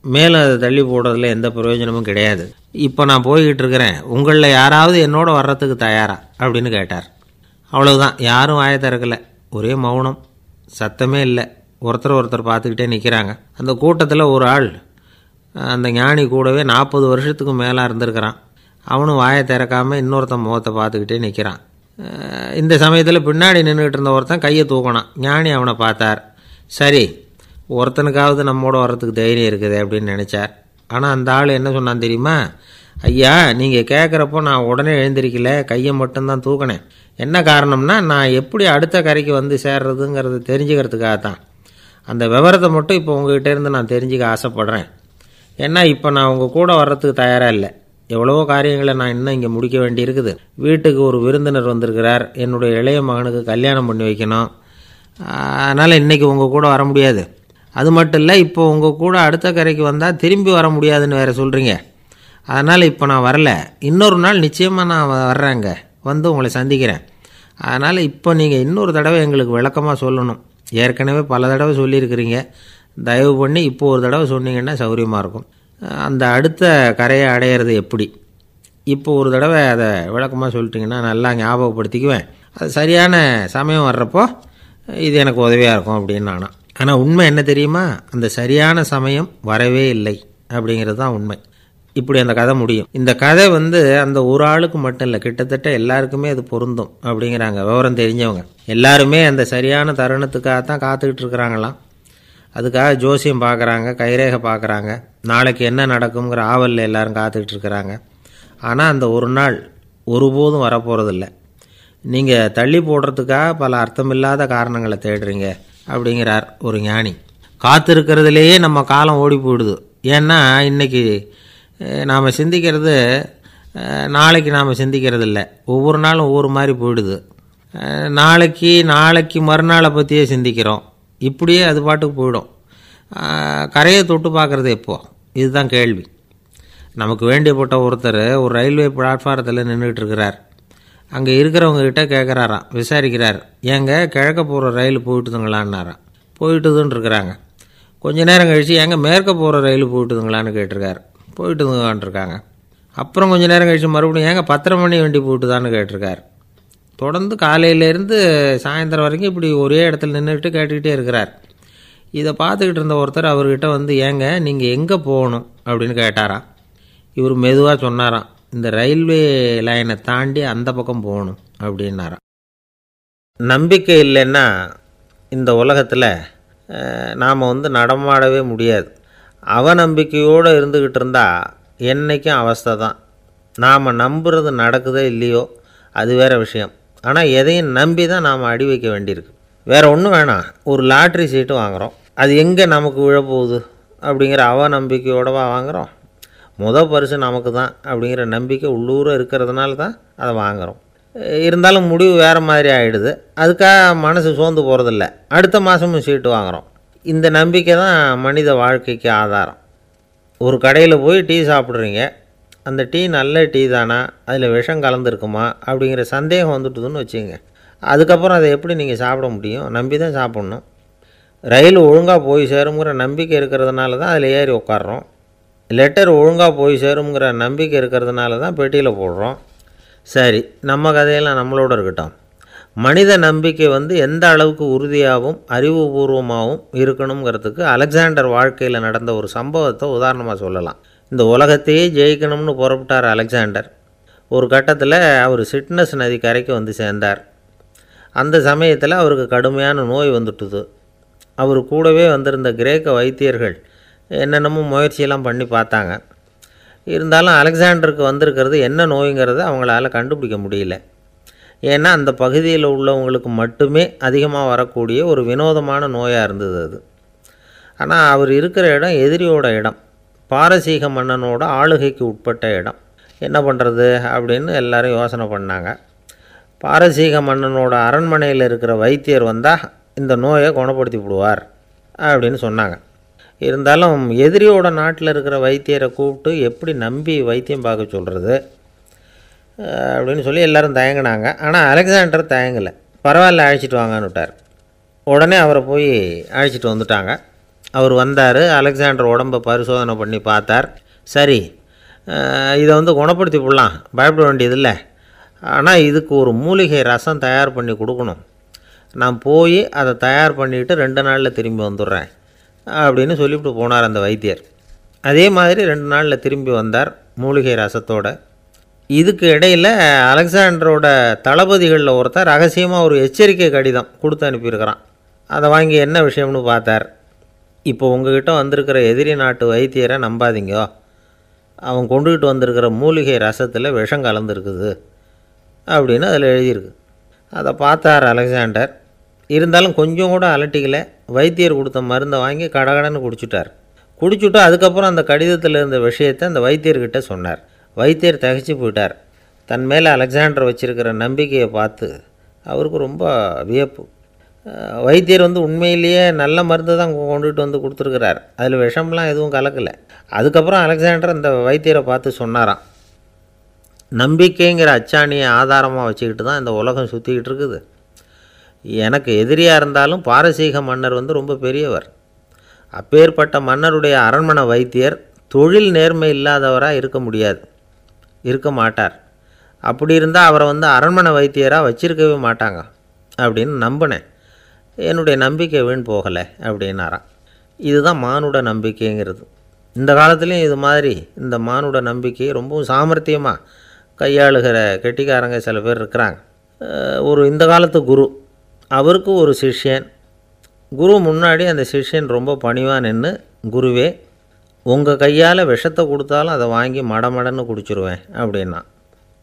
மேலும் அதை தள்ளி போடுறதுல எந்த பிரயோஜனமும் கிடையாது. இப்போ நான் போய்கிட்டு இருக்கிறேன், உங்களில் யாராவது என்னோட வர்றதுக்கு தயாரா அப்படின்னு கேட்டார். அவ்வளவுதான், யாரும் வாயை திறக்கலை. ஒரே மௌனம், சத்தமே இல்லை. ஒருத்தர் பார்த்துக்கிட்டே நிற்கிறாங்க. அந்த கூட்டத்தில் ஒரு ஆள், அந்த ஞானி கூடவே 40 வருஷத்துக்கு மேலே இருந்திருக்கிறான். அவனும் வாயை திறக்காமல் இன்னொருத்தன் முகத்தை பார்த்துக்கிட்டே நிற்கிறான். இந்த சமயத்தில் பின்னாடி நின்றுக்கிட்டு இருந்த ஒருத்தன் கையை தூக்கினான். ஞானி அவனை பார்த்தார். சரி, ஒருத்தனுக்காவது நம்மோட வர்றதுக்கு தைரியம் இருக்குது அப்படின்னு நினச்சார். ஆனால் அந்த ஆள் என்ன சொன்னான் தெரியுமா? ஐயா, நீங்கள் கேட்குறப்போ நான் உடனே எழுந்திருக்கல, கையை மட்டும்தான் தூக்கினேன். என்ன காரணம்னா, நான் எப்படி அடுத்த கரைக்கு வந்து சேர்றதுங்கிறது தெரிஞ்சுக்கிறதுக்காக தான். அந்த விவரத்தை மட்டும் இப்போ உங்ககிட்ட இருந்து நான் தெரிஞ்சுக்க ஆசைப்பட்றேன். ஏன்னா இப்போ நான் உங்கள் கூட வர்றதுக்கு தயாராக இல்லை. எவ்வளவோ காரியங்களை நான் இன்னும் இங்கே முடிக்க வேண்டி இருக்குது. வீட்டுக்கு ஒரு விருந்தினர் வந்திருக்கிறார். என்னுடைய இளைய மகனுக்கு கல்யாணம் பண்ணி வைக்கணும். அதனால் இன்றைக்கி உங்கள் கூட வர முடியாது. அது மட்டும் இல்லை, இப்போ உங்கள் கூட அடுத்த கரைக்கு வந்தால் திரும்பி வர முடியாதுன்னு வேறு சொல்கிறீங்க. அதனால் இப்போ நான் வரல. இன்னொரு நாள் நிச்சயமாக நான் வர்றேங்க, வந்து உங்களை சந்திக்கிறேன். அதனால் இப்போ நீங்கள் இன்னொரு தடவை எங்களுக்கு விளக்கமாக சொல்லணும். ஏற்கனவே பல தடவை சொல்லியிருக்கிறீங்க. தயவு பண்ணி இப்போ ஒரு தடவை சொன்னீங்கன்னா சௌகரியமாக இருக்கும். அந்த அடுத்த கரையை அடையிறது எப்படி, இப்போ ஒரு தடவை அதை விளக்கமாக சொல்லிட்டிங்கன்னா நல்லா ஞாபகப்படுத்திக்குவேன். அது சரியான சமயம் வர்றப்போ இது எனக்கு உதவியாக இருக்கும் அப்படின்னு நானும். ஆனால் உண்மை என்ன தெரியுமா? அந்த சரியான சமயம் வரவே இல்லை அப்படிங்கிறது தான் உண்மை. இப்படி அந்த கதை முடியும். இந்த கதை அந்த ஒரு ஆளுக்கு மட்டும் இல்லை, கிட்டத்தட்ட எல்லாருக்குமே அது பொருந்தும் அப்படிங்கிறாங்க விவரம் தெரிஞ்சவங்க. எல்லாருமே அந்த சரியான தருணத்துக்காகத்தான் காத்துக்கிட்டு இருக்கிறாங்களாம். அதுக்காக ஜோசியம் பார்க்குறாங்க, கைரேகை பார்க்குறாங்க, நாளைக்கு என்ன நடக்குங்கிற ஆவலில் எல்லோரும் காத்துக்கிட்டு இருக்கிறாங்க. ஆனால் அந்த ஒரு நாள் ஒருபோதும் வரப்போகிறதில்ல. நீங்கள் தள்ளி போடுறதுக்காக பல அர்த்தமில்லாத காரணங்களை தேடுறீங்க அப்படிங்கிறார் ஒரு ஞானி. காத்திருக்கிறதுலேயே நம்ம காலம் ஓடி போயிடுது. ஏன்னா இன்றைக்கி நாம் சிந்திக்கிறது நாளைக்கு நாம் சிந்திக்கிறது இல்லை. ஒவ்வொரு நாளும் ஒவ்வொரு மாதிரி போயிடுது. நாளைக்கு மறுநாளை பற்றியே சிந்திக்கிறோம். இப்படியே அது பாட்டுக்கு போயிடும். கரையை தொட்டு பார்க்குறது எப்போ, இதுதான் கேள்வி. நமக்கு வேண்டியப்பட்ட ஒருத்தர் ஒரு ரயில்வே பிளாட்ஃபாரத்தில் நின்றுக்கிட்டு இருக்கிறார். அங்கே இருக்கிறவங்ககிட்ட கேட்குறாராம், விசாரிக்கிறார். ஏங்க கிழக்க போகிற ரயில் போயிட்டுதுங்களான்னாராம். போயிட்டுதுன்னு இருக்கிறாங்க. கொஞ்ச நேரம் கழித்து ஏங்க மேற்க போகிற ரயில் போயிட்டுதுங்களான்னு கேட்டிருக்காரு. போயிட்டுதுங்களான்ருக்காங்க. அப்புறம் கொஞ்சம் நேரம் கழித்து மறுபடியும் ஏங்க 10:30 மணி வண்டி போயிட்டுதான்னு கேட்டிருக்கார். தொடர்ந்து காலையிலேருந்து சாயந்தரம் வரைக்கும் இப்படி ஒரே இடத்துல நின்றுக்கிட்டு கேட்டுக்கிட்டே இருக்கிறார். இதை பார்த்துக்கிட்டு இருந்த ஒருத்தர் அவர்கிட்ட ஏங்க நீங்கள் எங்கே போகணும் அப்படின்னு கேட்டாராம். இவர் மெதுவாக சொன்னாராம், இந்த ரயில்வே லைனை தாண்டி அந்த பக்கம் போகணும் அப்படின்னாராம். நம்பிக்கை இல்லைன்னா இந்த உலகத்தில் நாம் நடமாடவே முடியாது. அவநம்பிக்கையோடு இருந்துக்கிட்டு இருந்தால் என்றைக்கும் அவஸ்தை தான். நாம் நம்புறது நடக்குதோ இல்லையோ அது வேறு விஷயம். ஆனால் எதையும் நம்பி தான் நாம் அடி வைக்க வேண்டியிருக்கு. வேறு ஒன்றும் வேணாம், ஒரு லாட்ரி சீட்டு வாங்குகிறோம். அது எங்கே நமக்கு விழப்போகுது அப்படிங்கிற அவநம்பிக்கையோடவா வாங்குகிறோம்? பரிசு நமக்கு தான் அப்படிங்கிற நம்பிக்கை உள்ளூர இருக்கிறதுனால தான் அதை வாங்குகிறோம். இருந்தாலும் முடிவு வேறு மாதிரி ஆகிடுது. அதுக்காக மனசு சோர்ந்து போகிறதில்ல. அடுத்த மாதமும் சீட்டு வாங்குகிறோம். இந்த நம்பிக்கை தான் மனித வாழ்க்கைக்கு ஆதாரம். ஒரு கடையில் போய் டீ சாப்பிட்றீங்க. அந்த டீ நல்ல டீ தானா, அதில் விஷம் கலந்துருக்குமா அப்படிங்கிற சந்தேகம் வந்துட்டுதுன்னு வச்சுங்க. அதுக்கப்புறம் அதை எப்படி நீங்கள் சாப்பிட முடியும்? நம்பி தான் சாப்பிட்ணும். ரயில் ஒழுங்காக போய் சேருங்கிற நம்பிக்கை இருக்கிறதுனால தான் அதில் ஏறி உட்காடுறோம். லெட்டர் ஒழுங்காக போய் சேருங்கிற நம்பிக்கை இருக்கிறதுனால தான் பெட்டியில் போடுறோம். சரி, நம்ம கதையெல்லாம் நம்மளோட இருக்கட்டும். மனித நம்பிக்கை எந்த அளவுக்கு உறுதியாகவும் அறிவுபூர்வமாகவும் இருக்கணுங்கிறதுக்கு அலெக்சாண்டர் வாழ்க்கையில் நடந்த ஒரு சம்பவத்தை உதாரணமாக சொல்லலாம். இந்த உலகத்தையே ஜெயிக்கணும்னு புறப்பட்டார் அலெக்சாண்டர். ஒரு கட்டத்தில் அவர் சிட்னஸ் நதி கரைக்கு சேர்ந்தார். அந்த சமயத்தில் அவருக்கு கடுமையான நோய் வந்துட்டுது. அவர் கூடவே வந்திருந்த கிரேக்க வைத்தியர்கள் என்னென்னமோ முயற்சியெல்லாம் பண்ணி பார்த்தாங்க. இருந்தாலும் அலெக்சாண்டருக்கு வந்திருக்கிறது என்ன நோய்ங்கிறத அவங்களால கண்டுபிடிக்க முடியல. ஏன்னா அந்த பகுதியில் உள்ளவங்களுக்கு மட்டுமே அதிகமாக வரக்கூடிய ஒரு வினோதமான நோயாக இருந்தது அது. ஆனால் அவர் இருக்கிற இடம் எதிரியோட இடம், பாரசீக மன்னனோட ஆளுகைக்கு உட்பட்ட இடம். என்ன பண்ணுறது அப்படின்னு எல்லாரும் யோசனை பண்ணாங்க. பாரசீக மன்னனோட அரண்மனையில் இருக்கிற வைத்தியர் வந்தால் இந்த நோயை குணப்படுத்தி விடுவார் அப்படின்னு சொன்னாங்க. இருந்தாலும் எதிரியோட நாட்டில் இருக்கிற வைத்தியரை கூப்பிட்டு எப்படி நம்பி வைத்தியம் பார்க்க சொல்கிறது அப்படின்னு சொல்லி எல்லோரும் தயங்கினாங்க. ஆனால் அலெக்சாண்டர் தயங்கலை. பரவாயில்ல, அழைச்சிட்டு வாங்கன்னு விட்டார். உடனே அவரை போய் அழைச்சிட்டு வந்துட்டாங்க. அவர் வந்தார். அலெக்சாண்டர் உடம்பை பரிசோதனை பண்ணி பார்த்தார். சரி, இதை குணப்படுத்தி விடலாம், பயப்பட வேண்டியதில்லை. ஆனால் இதுக்கு ஒரு மூலிகை ரசம் தயார் பண்ணி கொடுக்கணும். நான் போய் அதை தயார் பண்ணிவிட்டு 2 நாளில் திரும்பி வந்துடுறேன் அப்படின்னு சொல்லிவிட்டு போனார் அந்த வைத்தியர். அதே மாதிரி 2 நாளில் திரும்பி வந்தார் மூலிகை ரசத்தோட. இதுக்கு இடையில் அலெக்சாண்டரோட தளபதிகளில் ஒருத்தர் ரகசியமாக ஒரு எச்சரிக்கை கடிதம் கொடுத்து அனுப்பியிருக்கிறான். அதை வாங்கி என்ன விஷயம்னு பார்த்தார். இப்போ உங்ககிட்ட வந்திருக்கிற எதிரி நாட்டு வைத்தியரை நம்பாதீங்கோ, அவன் கொண்டுகிட்டு வந்திருக்கிற மூலிகை ரசத்தில் விஷம் கலந்துருக்குது அப்படின்னு அதில் எழுதியிருக்கு. அதை பார்த்தார் அலெக்சாண்டர். இருந்தாலும் கொஞ்சம் கூட அலட்டிக்கலை. வைத்தியர் கொடுத்த மருந்தை வாங்கி கடகடன்னு குடிச்சிட்டார். குடிச்சுட்டு அதுக்கப்புறம் அந்த கடிதத்தில் இருந்த விஷயத்தை அந்த வைத்தியர்கிட்ட சொன்னார். வைத்தியர் திகைச்சு போயிட்டார். தன் மேலே அலெக்சாண்டர் வச்சுருக்கிற நம்பிக்கையை பார்த்து அவருக்கு ரொம்ப வியப்பு. வைத்தியர் உண்மையிலேயே நல்ல மருந்து தான் கொண்டுகிட்டு வந்து கொடுத்துருக்கிறார், அதில் விஷம்லாம் எதுவும் கலக்கலை. அதுக்கப்புறம் அலெக்சாண்டர் அந்த வைத்தியரை பார்த்து சொன்னாராம், நம்பிக்கைங்கிற அச்சாணியை ஆதாரமாக வச்சுக்கிட்டு தான் இந்த உலகம் சுற்றிக்கிட்டு இருக்குது. எனக்கு எதிரியாக இருந்தாலும் பாரசீக மன்னர் ரொம்ப பெரியவர். அப்பேற்பட்ட மன்னருடைய அரண்மனை வைத்தியர் தொழில் நேர்மை இல்லாதவராக இருக்க மாட்டார். அப்படி இருந்தால் அவரை அரண்மனை வைத்தியராக வச்சிருக்கவே மாட்டாங்க அப்படின்னு நம்பினேன். என்னுடைய நம்பிக்கை வீண் போகலை அப்படின்னாராம். இதுதான் மானுட நம்பிக்கைங்கிறது. இந்த காலத்துலேயும் இது மாதிரி இந்த மானுட நம்பிக்கை ரொம்பவும் சாமர்த்தியமாக கையாளுகிற கெட்டிக்காரங்க சில பேர் இருக்கிறாங்க. இந்த காலத்து குரு, அவருக்கு ஒரு சிஷ்யன். குரு முன்னாடி அந்த சிஷ்யன் ரொம்ப பணிவாக நின்று, குருவே உங்கள் கையால் விஷத்தை கொடுத்தாலும் அதை வாங்கி மடமடன்னு குடிச்சிருவேன் அப்படின்னா.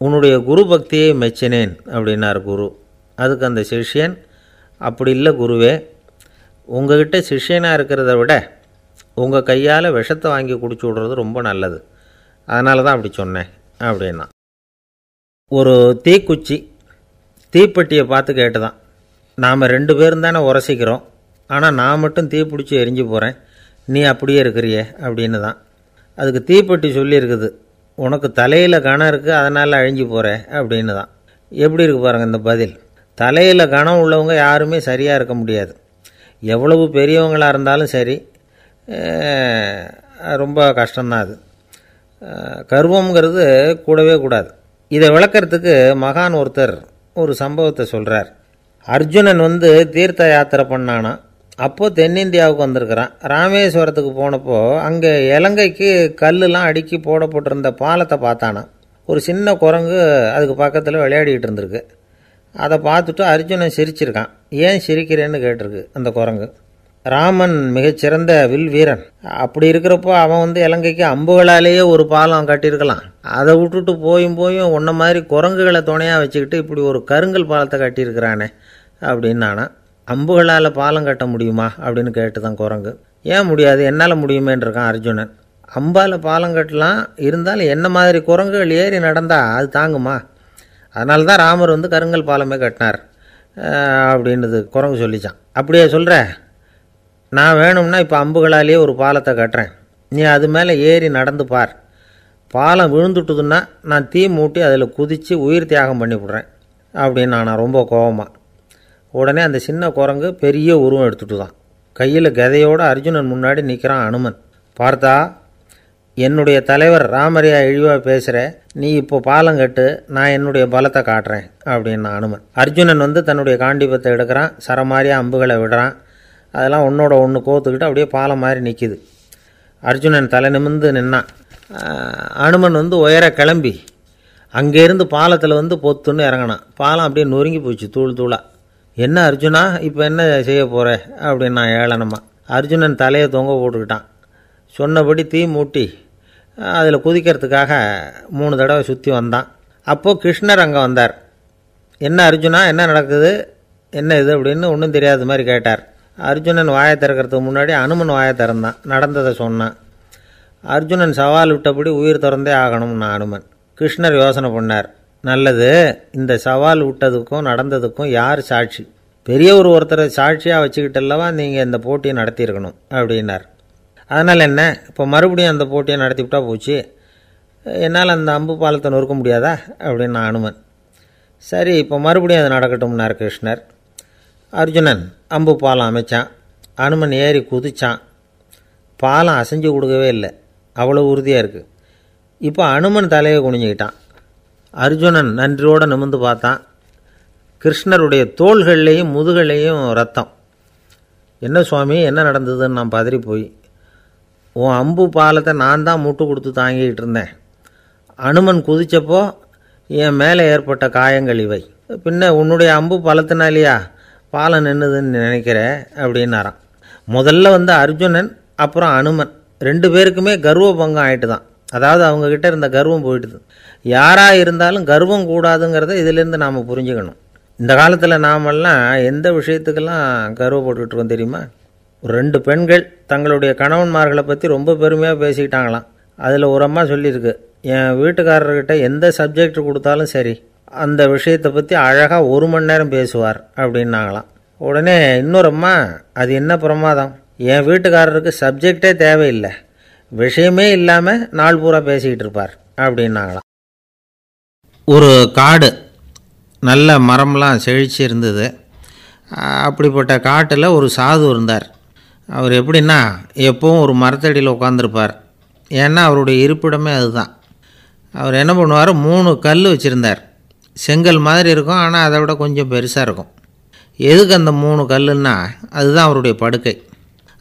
உன்னுடைய குரு பக்தியை மெச்சினேன் அப்படின்னார் குரு. அதுக்கு அந்த சிஷ்யன், அப்படி இல்லை குருவே, உங்கள்கிட்ட சிஷ்யனாக இருக்கிறத விட உங்கள் கையால் விஷத்தை வாங்கி குடிச்சு விட்றது ரொம்ப நல்லது, அதனால தான் அப்படி சொன்னேன் அப்படின்னா. ஒரு தீக்குச்சி தீப்பெட்டியை பார்த்து கேட்டுதான், நாம் 2 பேரும் தானே உரசிக்கிறோம், ஆனால் நான் மட்டும் தீ பிடிச்சி எரிஞ்சு போகிறேன், நீ அப்படியே இருக்கிறியே அப்படின்னு தான். அதுக்கு தீப்பெட்டி சொல்லியிருக்குது, உனக்கு தலையில் கணம் இருக்குது அதனால் அழிஞ்சு போகிற அப்படின்னு தான். எப்படி இருக்கு பாருங்கள் இந்த பதில். தலையில் கணம் உள்ளவங்க யாருமே சரியாக இருக்க முடியாது. எவ்வளவு பெரியவங்களாக இருந்தாலும் சரி, ரொம்ப கஷ்டம்தான் அது. கர்வங்கிறது கூடவே கூடாது. இதை விளக்கிறதுக்கு மகான் ஒருத்தர் ஒரு சம்பவத்தை சொல்கிறார். அர்ஜுனன் தீர்த்த யாத்திரை பண்ணானா. அப்போது தென்னிந்தியாவுக்கு வந்திருக்கிறான். ராமேஸ்வரத்துக்கு போனப்போ அங்கே இலங்கைக்கு கல்லுலாம் அடுக்கி போடப்பட்டிருந்த பாலத்தை பார்த்தானா. ஒரு சின்ன குரங்கு அதுக்கு பக்கத்தில் விளையாடிக்கிட்டு இருந்திருக்கு. அதை பார்த்துட்டு அர்ஜுனன் சிரிச்சிருக்கான். ஏன் சிரிக்கிறேன்னு கேட்டிருக்கு அந்த குரங்கு. ராமன் மிகச்சிறந்த வில் வீரன். அப்படி இருக்கிறப்போ அவன் இலங்கைக்கு அம்புகளாலேயே ஒரு பாலம் கட்டியிருக்கலாம். அதை விட்டுட்டு போயும் உன்ன மாதிரி குரங்குகளை துணையாக வச்சுக்கிட்டு இப்படி ஒரு கருங்கல் பாலத்தை கட்டியிருக்கிறானே அப்படின்னு நானா. அம்புகளால் பாலம் கட்ட முடியுமா அப்படின்னு கேட்டு தான் குரங்கு. ஏன் முடியாது, என்னால் முடியுமேன்றிருக்கான் அர்ஜுனன். அம்பால் பாலம் கட்டலாம், இருந்தாலும் என்ன மாதிரி குரங்குகள் ஏறி நடந்தால் அது தாங்குமா? அதனால தான் ராமர் கருங்கல் பாலமே கட்டினார் அப்படின்றது குரங்கு சொல்லிச்சான். அப்படியே சொல்கிற, நான் வேணும்னா இப்போ அம்புகளாலேயே ஒரு பாலத்தை கட்டுறேன், நீ அது மேலே ஏறி நடந்து பார். பாலம் விழுந்துட்டுதுன்னா நான் தீ மூட்டி அதில் குதித்து உயிர் தியாகம் பண்ணிவிடுறேன் அப்படின்னு நான் ரொம்ப கோபமாக. உடனே அந்த சின்ன குரங்கு பெரிய உருவம் எடுத்துட்டு தான் கையில் கதையோடு அர்ஜுனன் முன்னாடி நிற்கிறான் அனுமன். பார்த்தா, என்னுடைய தலைவர் ராமரையா இழிவாக பேசுகிற, நீ இப்போ பாலம் கட்டு, நான் என்னுடைய பலத்தை காட்டுறேன் அப்படின்னா அனுமன். அர்ஜுனன் தன்னுடைய காண்டிபத்தை எடுக்கிறான், சரமாரியாக அம்புகளை விடுறான். அதெல்லாம் ஒன்றோட ஒன்று கோத்துக்கிட்டு அப்படியே பாலம் மாதிரி நிற்கிது. அர்ஜுனன் தலை நிமிர்ந்து நின்னான். அனுமன் உயர கிளம்பி அங்கேருந்து பாலத்தில் பொத்துன்னு இறங்கினான். பாலம் அப்படியே நொறுங்கி போச்சு தூள் தூளாக. என்ன அர்ஜுனா, இப்போ என்ன செய்ய போகிற அப்படின்னா ஏளனமா. அர்ஜுனன் தலையை தொங்க போட்டுக்கிட்டான். சொன்னபடி தீ மூட்டி அதில் குதிக்கிறதுக்காக 3 தடவை சுற்றி வந்தான். அப்போது கிருஷ்ணர் அங்கே வந்தார். என்ன அர்ஜுனா, என்ன நடக்குது, என்ன இது அப்படின்னு ஒன்றும் தெரியாத மாதிரி கேட்டார். அர்ஜுனன் வாயை திறக்கிறதுக்கு முன்னாடி அனுமன் வாயை திறந்தான், நடந்ததை சொன்னான். அர்ஜுனன் சவால் விட்டபடி உயிர் திறந்தே ஆகணும்னா அனுமன். கிருஷ்ணர் யோசனை பண்ணார். நல்லது, இந்த சவால் விட்டதுக்கும் நடந்ததுக்கும் யார் சாட்சி? பெரியவர் ஒருத்தரை சாட்சியாக வச்சுக்கிட்டல்லவா நீங்கள் இந்த போட்டியை நடத்தியிருக்கணும் அப்படின்னார். அதனால் என்ன, இப்போ மறுபடியும் அந்த போட்டியை நடத்திவிட்டா போச்சு, என்னால் அந்த அம்பு பாலத்தை நொறுக்க முடியாதா அப்படின்னா அனுமன். சரி, இப்போ மறுபடியும் அது நடக்கட்டும்னார் கிருஷ்ணர். அர்ஜுனன் அம்பு பாலம் அமைச்சான். அனுமன் ஏறி குதிச்சான். பாலம் அசைஞ்சு கொடுக்கவே இல்லை, அவ்வளோ உறுதியாக இருக்குது. இப்போ அனுமன் தலையை குனிஞ்சிக்கிட்டான். அர்ஜுனன் நன்றியோடு நிமிர்ந்து பார்த்தான். கிருஷ்ணருடைய தோள்கள்லேயும் முதுகள்லேயும் ரத்தம். என்ன சுவாமி, என்ன நடந்ததுன்னு நான் பதறி போய், உன் அம்பு பாலத்தை நான் தான் முட்டு கொடுத்து தாங்கிக்கிட்டு இருந்தேன். அனுமன் குதித்தப்போ என் மேலே ஏற்பட்ட காயங்கள் இவை. பின்ன உன்னுடைய அம்பு பலத்தினாலேயா பாலம் நின்றுதுன்னு நினைக்கிற அப்படின்னாராம். முதல்ல அர்ஜுனன் அப்புறம் அனுமன் 2 பேருக்குமே கர்வ பங்கம் ஆகிட்டு தான். அதாவது அவங்கக்கிட்ட இருந்த கர்வம் போயிட்டுது. யாராக இருந்தாலும் கர்வம் கூடாதுங்கிறத இதிலேருந்து நாம் புரிஞ்சுக்கணும். இந்த காலத்தில் நாமெல்லாம் எந்த விஷயத்துக்கெல்லாம் கர்வப்பட்டுருக்கோம் தெரியுமா? 2 பெண்கள் தங்களுடைய கணவன்மார்களை பற்றி ரொம்ப பெருமையாக பேசிக்கிட்டாங்களாம். அதில் ஒரு அம்மா சொல்லியிருக்கு, என் வீட்டுக்காரர்கிட்ட எந்த சப்ஜெக்ட் கொடுத்தாலும் சரி அந்த விஷயத்தை பற்றி அழகாக 1 மணி நேரம் பேசுவார் அப்படின்னாங்களாம். உடனே இன்னொரு அம்மா, அது என்ன பிரமாதம், என் வீட்டுக்காரருக்கு சப்ஜெக்டே தேவையில்லை, விஷயமே இல்லாமல் நாள் பூரா பேசிக்கிட்டு இருப்பார் அப்படின்னாங்களாம். ஒரு காடு நல்ல மரம்லாம் செழிச்சு இருந்தது. அப்படிப்பட்ட காட்டில் ஒரு சாது இருந்தார். அவர் எப்படின்னா எப்பவும் ஒரு மரத்தடியில் உட்காந்துருப்பார். ஏன்னா அவருடைய இருப்பிடமே அதுதான். அவர் என்ன பண்ணுவார், 3 கல் வச்சுருந்தார். செங்கல் மாதிரி இருக்கும், ஆனால் அதை விட கொஞ்சம் பெருசாக இருக்கும். எதுக்கு அந்த 3 கல்லுன்னா அதுதான் அவருடைய படுக்கை.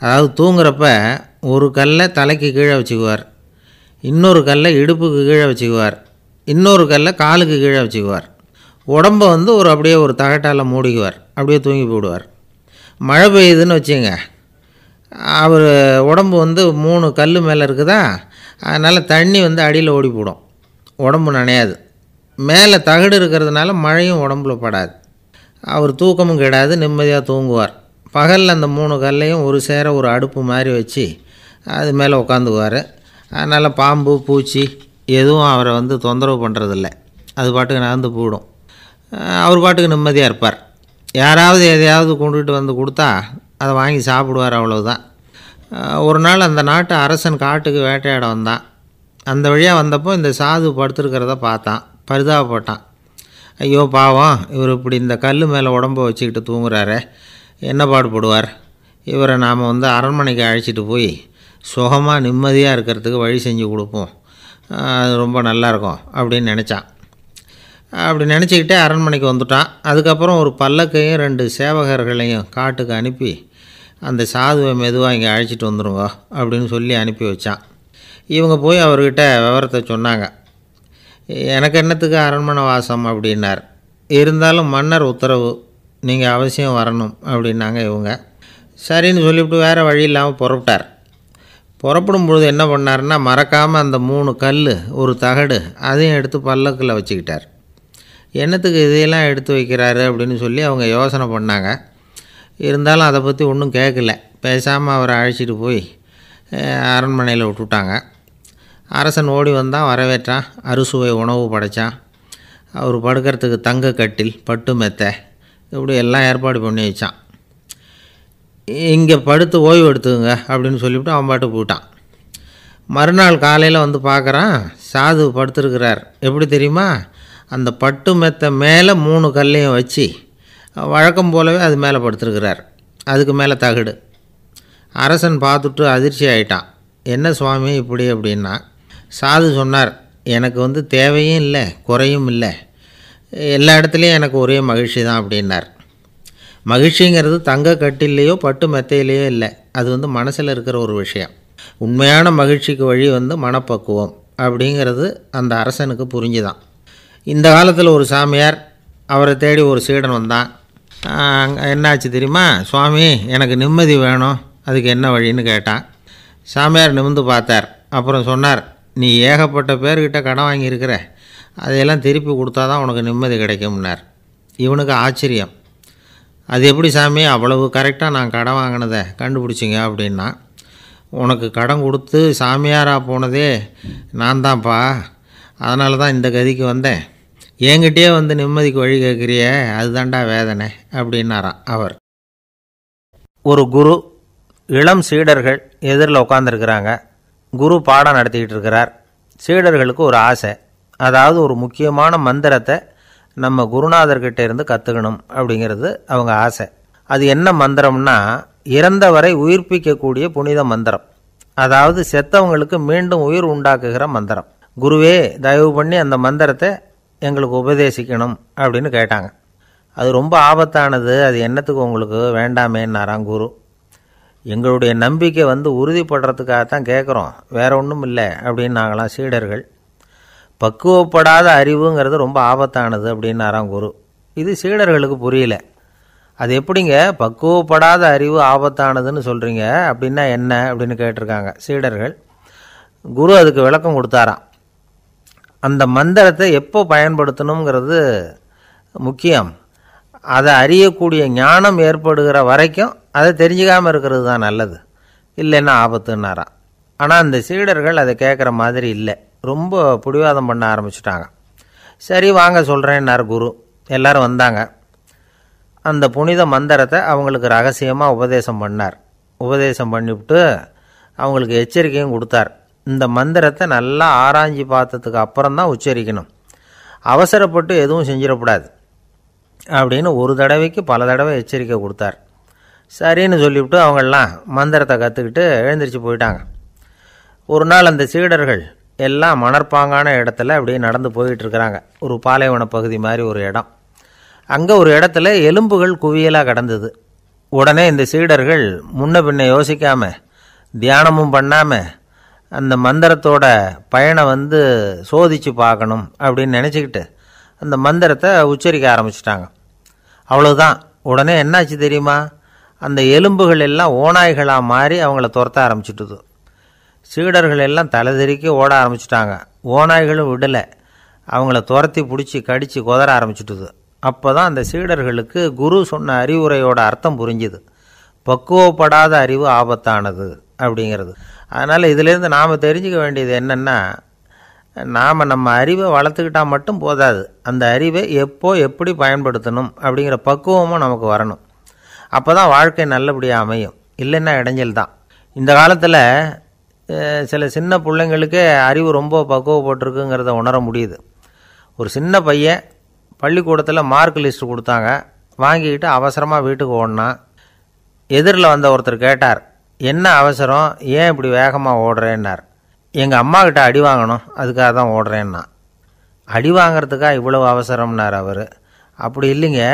அதாவது தூங்குறப்ப ஒரு கல்லை தலைக்கு கீழே வச்சுக்குவார், இன்னொரு கல்லை இடுப்புக்கு கீழே வச்சுக்குவார், இன்னொரு கல்லை காலுக்கு கீழே வச்சுக்குவார். உடம்பை அப்படியே ஒரு தகட்டால் மூடிக்குவார், அப்படியே தூங்கி போடுவார். மழை பெய்யுதுன்னு வச்சுங்க, அவர் உடம்பு 3 கல் மேலே இருக்குதா, அதனால் தண்ணி அடியில் ஓடி போடும், உடம்பு நனையாது. மேலே தகடு இருக்கிறதுனால மழையும் உடம்புல படாது. அவர் தூக்கமும் கெடாது, நிம்மதியாக தூங்குவார். பகலில் அந்த 3 கல்லையும் ஒரு சேர ஒரு அடுப்பு மாதிரி வச்சு அது மேலே உட்காந்துக்குவார். அதனால் பாம்பு பூச்சி எதுவும் அவரை தொந்தரவு பண்ணுறதில்ல, அது பாட்டுக்கு நகர்ந்து போயிடும். அவர் பாட்டுக்கு நிம்மதியாக இருப்பார். யாராவது எதையாவது கொண்டுகிட்டு கொடுத்தா அதை வாங்கி சாப்பிடுவார், அவ்வளவுதான். ஒரு நாள் அந்த நாட்டு அரசன் காட்டுக்கு வேட்டையாட வந்தான். அந்த வழியாக வந்தப்போ இந்த சாது படுத்துருக்கிறத பார்த்தான், பரிதாபப்பட்டான். ஐயோ பாவம், இவர் இப்படி இந்த கல் மேலே உடம்பை வச்சுக்கிட்டு தூங்குறாரே, என்ன பாடுபடுவார், இவரை நாம் அரண்மனைக்கு அழைச்சிட்டு போய் சுகமாக நிம்மதியாக இருக்கிறதுக்கு வழி செஞ்சு கொடுப்போம், அது ரொம்ப நல்லாயிருக்கும் அப்படின்னு நினச்சான். அப்படி நினச்சிக்கிட்டே அரண்மனைக்கு வந்துட்டான். அதுக்கப்புறம் ஒரு பல்லக்கையும் 2 சேவகர்களையும் காட்டுக்கு அனுப்பி அந்த சாதுவை மெதுவாக இங்கே அழைச்சிட்டு வந்துடுங்க அப்படின்னு சொல்லி அனுப்பி வச்சான். இவங்க போய் அவர்கிட்ட விவரத்தை சொன்னாங்க. எனக்கு என்னத்துக்கு அரண்மனை வாசம் அப்படின்னார். இருந்தாலும் மன்னர் உத்தரவு, நீங்கள் அவசியம் வரணும் அப்படின்னாங்க இவங்க. சரின்னு சொல்லிவிட்டு வேறு வழி இல்லாமல் புறப்பட்டார். புறப்படும் பொழுது என்ன பண்ணார்னா, மறக்காமல் அந்த 3 கல் ஒரு தகடு அதையும் எடுத்து பல்லக்கில் வச்சுக்கிட்டார். என்னத்துக்கு இதையெல்லாம் எடுத்து வைக்கிறாரு அப்படின்னு சொல்லி அவங்க யோசனை பண்ணாங்க. இருந்தாலும் அதை பற்றி ஒன்றும் கேட்கல. பேசாமல் அவரை அழைச்சிட்டு போய் அரண்மனையில் விட்டுட்டாங்க. அரசன் ஓடி வந்தான், வரவேற்றான், அறுசுவை உணவு படைத்தான். அவர் படுக்கிறதுக்கு தங்க கட்டில், பட்டு மெத்தை, இப்படி எல்லாம் ஏற்பாடு பண்ணி வச்சான். இங்கே படுத்து ஓய்வு எடுத்துங்க அப்படின்னு சொல்லிவிட்டு அவன் பாட்டு போயிட்டான். மறுநாள் காலையில் பார்க்குறான், சாது படுத்துருக்கிறார். எப்படி தெரியுமா, அந்த பட்டு மெத்தை மேலே 3 கல்லையும் வச்சு வழக்கம் போலவே அது மேலே படுத்துருக்கிறார், அதுக்கு மேலே தகடு. அரசன் பார்த்துட்டு அதிர்ச்சி ஆகிட்டான். என்ன சுவாமி இப்படி அப்படின்னா, சாது சொன்னார், எனக்கு தேவையும் இல்லை குறையும் இல்லை, எல்லா இடத்துலையும் எனக்கு ஒரே மகிழ்ச்சி தான் அப்படின்னார். மகிழ்ச்சிங்கிறது தங்க கட்டிலேயோ பட்டு மெத்தையிலேயோ இல்லை, அது மனசில் இருக்கிற ஒரு விஷயம். உண்மையான மகிழ்ச்சிக்கு வழி மனப்பக்குவம் அப்படிங்கிறது அந்த அரசனுக்கு புரிஞ்சுதான். இந்த காலத்தில் ஒரு சாமியார், அவரை தேடி ஒரு சீடன் வந்தான். என்னாச்சு தெரியுமா, சுவாமி எனக்கு நிம்மதி வேணும், அதுக்கு என்ன வழின்னு கேட்டான். சாமியார் நிமிர்ந்து பார்த்தார். அப்புறம் சொன்னார், நீ ஏகப்பட்ட பேர்கிட்ட கடன் வாங்கியிருக்கிற, அதையெல்லாம் திருப்பி கொடுத்தா தான் உனக்கு நிம்மதி கிடைக்கும்னார். இவனுக்கு ஆச்சரியம். அது எப்படி சாமி, அவ்வளவு கரெக்டாக நான் கடன் வாங்கினதை கண்டுபிடிச்சிங்க அப்படின்னா, உனக்கு கடன் கொடுத்து சாமியாராக போனதே நான் தான்ப்பா, அதனால தான் இந்த கதிக்கு வந்தேன், என்கிட்டயே நிம்மதிக்கு வழி கேட்குறிய, அதுதான்டா வேதனை அப்படின்னாராம் அவர். ஒரு குரு, இளம் சீடர்கள் எதிரில் உட்காந்துருக்கிறாங்க. குரு பாடம் நடத்திக்கிட்டு இருக்கிறார். சீடர்களுக்கு ஒரு ஆசை, அதாவது ஒரு முக்கியமான மந்திரத்தை நம்ம குருநாதர்கிட்ட இருந்து கற்றுக்கணும் அப்படிங்கிறது அவங்க ஆசை. அது என்ன மந்திரம்னா, இறந்தவரை உயிர்ப்பிக்கக்கூடிய புனித மந்திரம், அதாவது செத்தவங்களுக்கு மீண்டும் உயிர் உண்டாக்குகிற மந்திரம். குருவே தயவு பண்ணி அந்த மந்திரத்தை எங்களுக்கு உபதேசிக்கணும் அப்படின்னு கேட்டாங்க. அது ரொம்ப ஆபத்தானது, அது என்னத்துக்கு உங்களுக்கு வேண்டாமேன்னாராம் குரு. எங்களுடைய நம்பிக்கை உறுதிப்படுறதுக்காகத்தான் கேட்குறோம், வேற ஒன்றும் இல்லை அப்படின்னு நாங்களாம் சீடர்கள். பக்குவப்படாத அறிவுங்கிறது ரொம்ப ஆபத்தானது அப்படின்னாராம் குரு. இது சீடர்களுக்கு புரியல. அது எப்படிங்க பக்குவப்படாத அறிவு ஆபத்தானதுன்னு சொல்கிறீங்க, அப்படின்னா என்ன அப்படின்னு கேட்டிருக்காங்க சீடர்கள். குரு அதுக்கு விளக்கம் கொடுத்தாராம். அந்த மந்திரத்தை எப்போ பயன்படுத்தணுங்கிறது முக்கியம். அதை அறியக்கூடிய ஞானம் ஏற்படுகிற வரைக்கும் அதை தெரிஞ்சுக்காமல் இருக்கிறது தான் நல்லது, இல்லைன்னா ஆபத்துன்னாராம். ஆனால் அந்த சீடர்கள் அதை கேட்குற மாதிரி இல்லை, ரொம்ப பிடிவாதம் பண்ண ஆரம்பிச்சிட்டாங்க. சரி வாங்க சொல்கிறேன்னார் குரு. எல்லாரும் வந்தாங்க. அந்த புனித மந்திரத்தை அவங்களுக்கு ரகசியமாக உபதேசம் பண்ணார். உபதேசம் பண்ணிவிட்டு அவங்களுக்கு எச்சரிக்கையும் கொடுத்தார். இந்த மந்திரத்தை நல்லா ஆராய்ச்சி பார்த்ததுக்கு அப்புறம்தான் உச்சரிக்கணும், அவசரப்பட்டு எதுவும் செஞ்சிடக்கூடாது அப்படின்னு ஒரு தடவைக்கு பல தடவை எச்சரிக்கை கொடுத்தார். சரின்னு சொல்லிவிட்டு அவங்கெல்லாம் மந்திரத்தை கற்றுக்கிட்டு எழுந்திரிச்சு போயிட்டாங்க. ஒரு நாள் அந்த சீடர்கள் எல்லாம் மணற்பாங்கான இடத்துல அப்படியே நடந்து போயிட்டுருக்கிறாங்க. ஒரு பாலைவன பகுதி மாதிரி ஒரு இடம். அங்கே ஒரு இடத்துல எலும்புகள் குவியலாக கிடந்தது. உடனே இந்த சீடர்கள் முன்ன பின்ன யோசிக்காமல், தியானமும் பண்ணாமல், அந்த மந்திரத்தோட பயனை சோதித்து பார்க்கணும் அப்படின்னு நினச்சிக்கிட்டு அந்த மந்திரத்தை உச்சரிக்க ஆரம்பிச்சிட்டாங்க. அவ்வளோதான். உடனே என்னாச்சு தெரியுமா? அந்த எலும்புகள் எல்லாம் ஓநாய்களாக மாறி அவங்கள துரத்த ஆரம்பிச்சிட்டுது. சீடர்கள் எல்லாம் தலைதெறிக்க ஓட ஆரம்பிச்சிட்டாங்க. ஓநாய்களும் விடலை, அவங்கள துரத்தி பிடிச்சி கடித்து கொதற ஆரம்பிச்சிட்டுது. அப்போ தான் அந்த சீடர்களுக்கு குரு சொன்ன அறிவுரையோட அர்த்தம் புரிஞ்சுது. பக்குவப்படாத அறிவு ஆபத்தானது அப்படிங்கிறது. அதனால் இதிலேருந்து நாம் தெரிஞ்சுக்க வேண்டியது என்னென்னா, நாம் நம்ம அறிவை வளர்த்துக்கிட்டால் மட்டும் போதாது, அந்த அறிவை எப்போ எப்படி பயன்படுத்தணும் அப்படிங்கிற பக்குவமும் நமக்கு வரணும். அப்போ தான் வாழ்க்கை நல்லபடியாக அமையும், இல்லைன்னா இடைஞ்சல் தான். இந்த காலத்தில் சில சின்ன பிள்ளைங்களுக்கே அறிவு ரொம்ப பக்குவப்பட்டிருக்குங்கிறத உணர முடியுது. ஒரு சின்ன பையன் பள்ளிக்கூடத்தில் மார்க் லிஸ்ட் கொடுத்தாங்க, வாங்கிக்கிட்டு அவசரமாக வீட்டுக்கு ஓடினான். எதிரில் வந்த ஒருத்தர் கேட்டார், என்ன அவசரம், ஏன் இப்படி வேகமாக ஓடுறேன்னார். எங்கள் அம்மா கிட்ட அடி வாங்கணும், அதுக்காக தான் ஓடுறேன்னா. அடி வாங்கிறதுக்கா இவ்வளவு அவசரம்னார் அவர். அப்படி இல்லைங்க,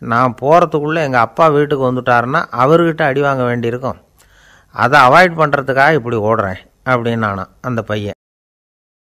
நான் போகிறதுக்குள்ளே எங்கள் அப்பா வீட்டுக்கு வந்துட்டாருன்னா அவர்கிட்ட அடி வாங்க வேண்டியிருக்கும், அதை அவாய்ட் பண்ணுறதுக்காக இப்படி ஓடுறேன் அப்படின்னு நானா அந்த பையன்.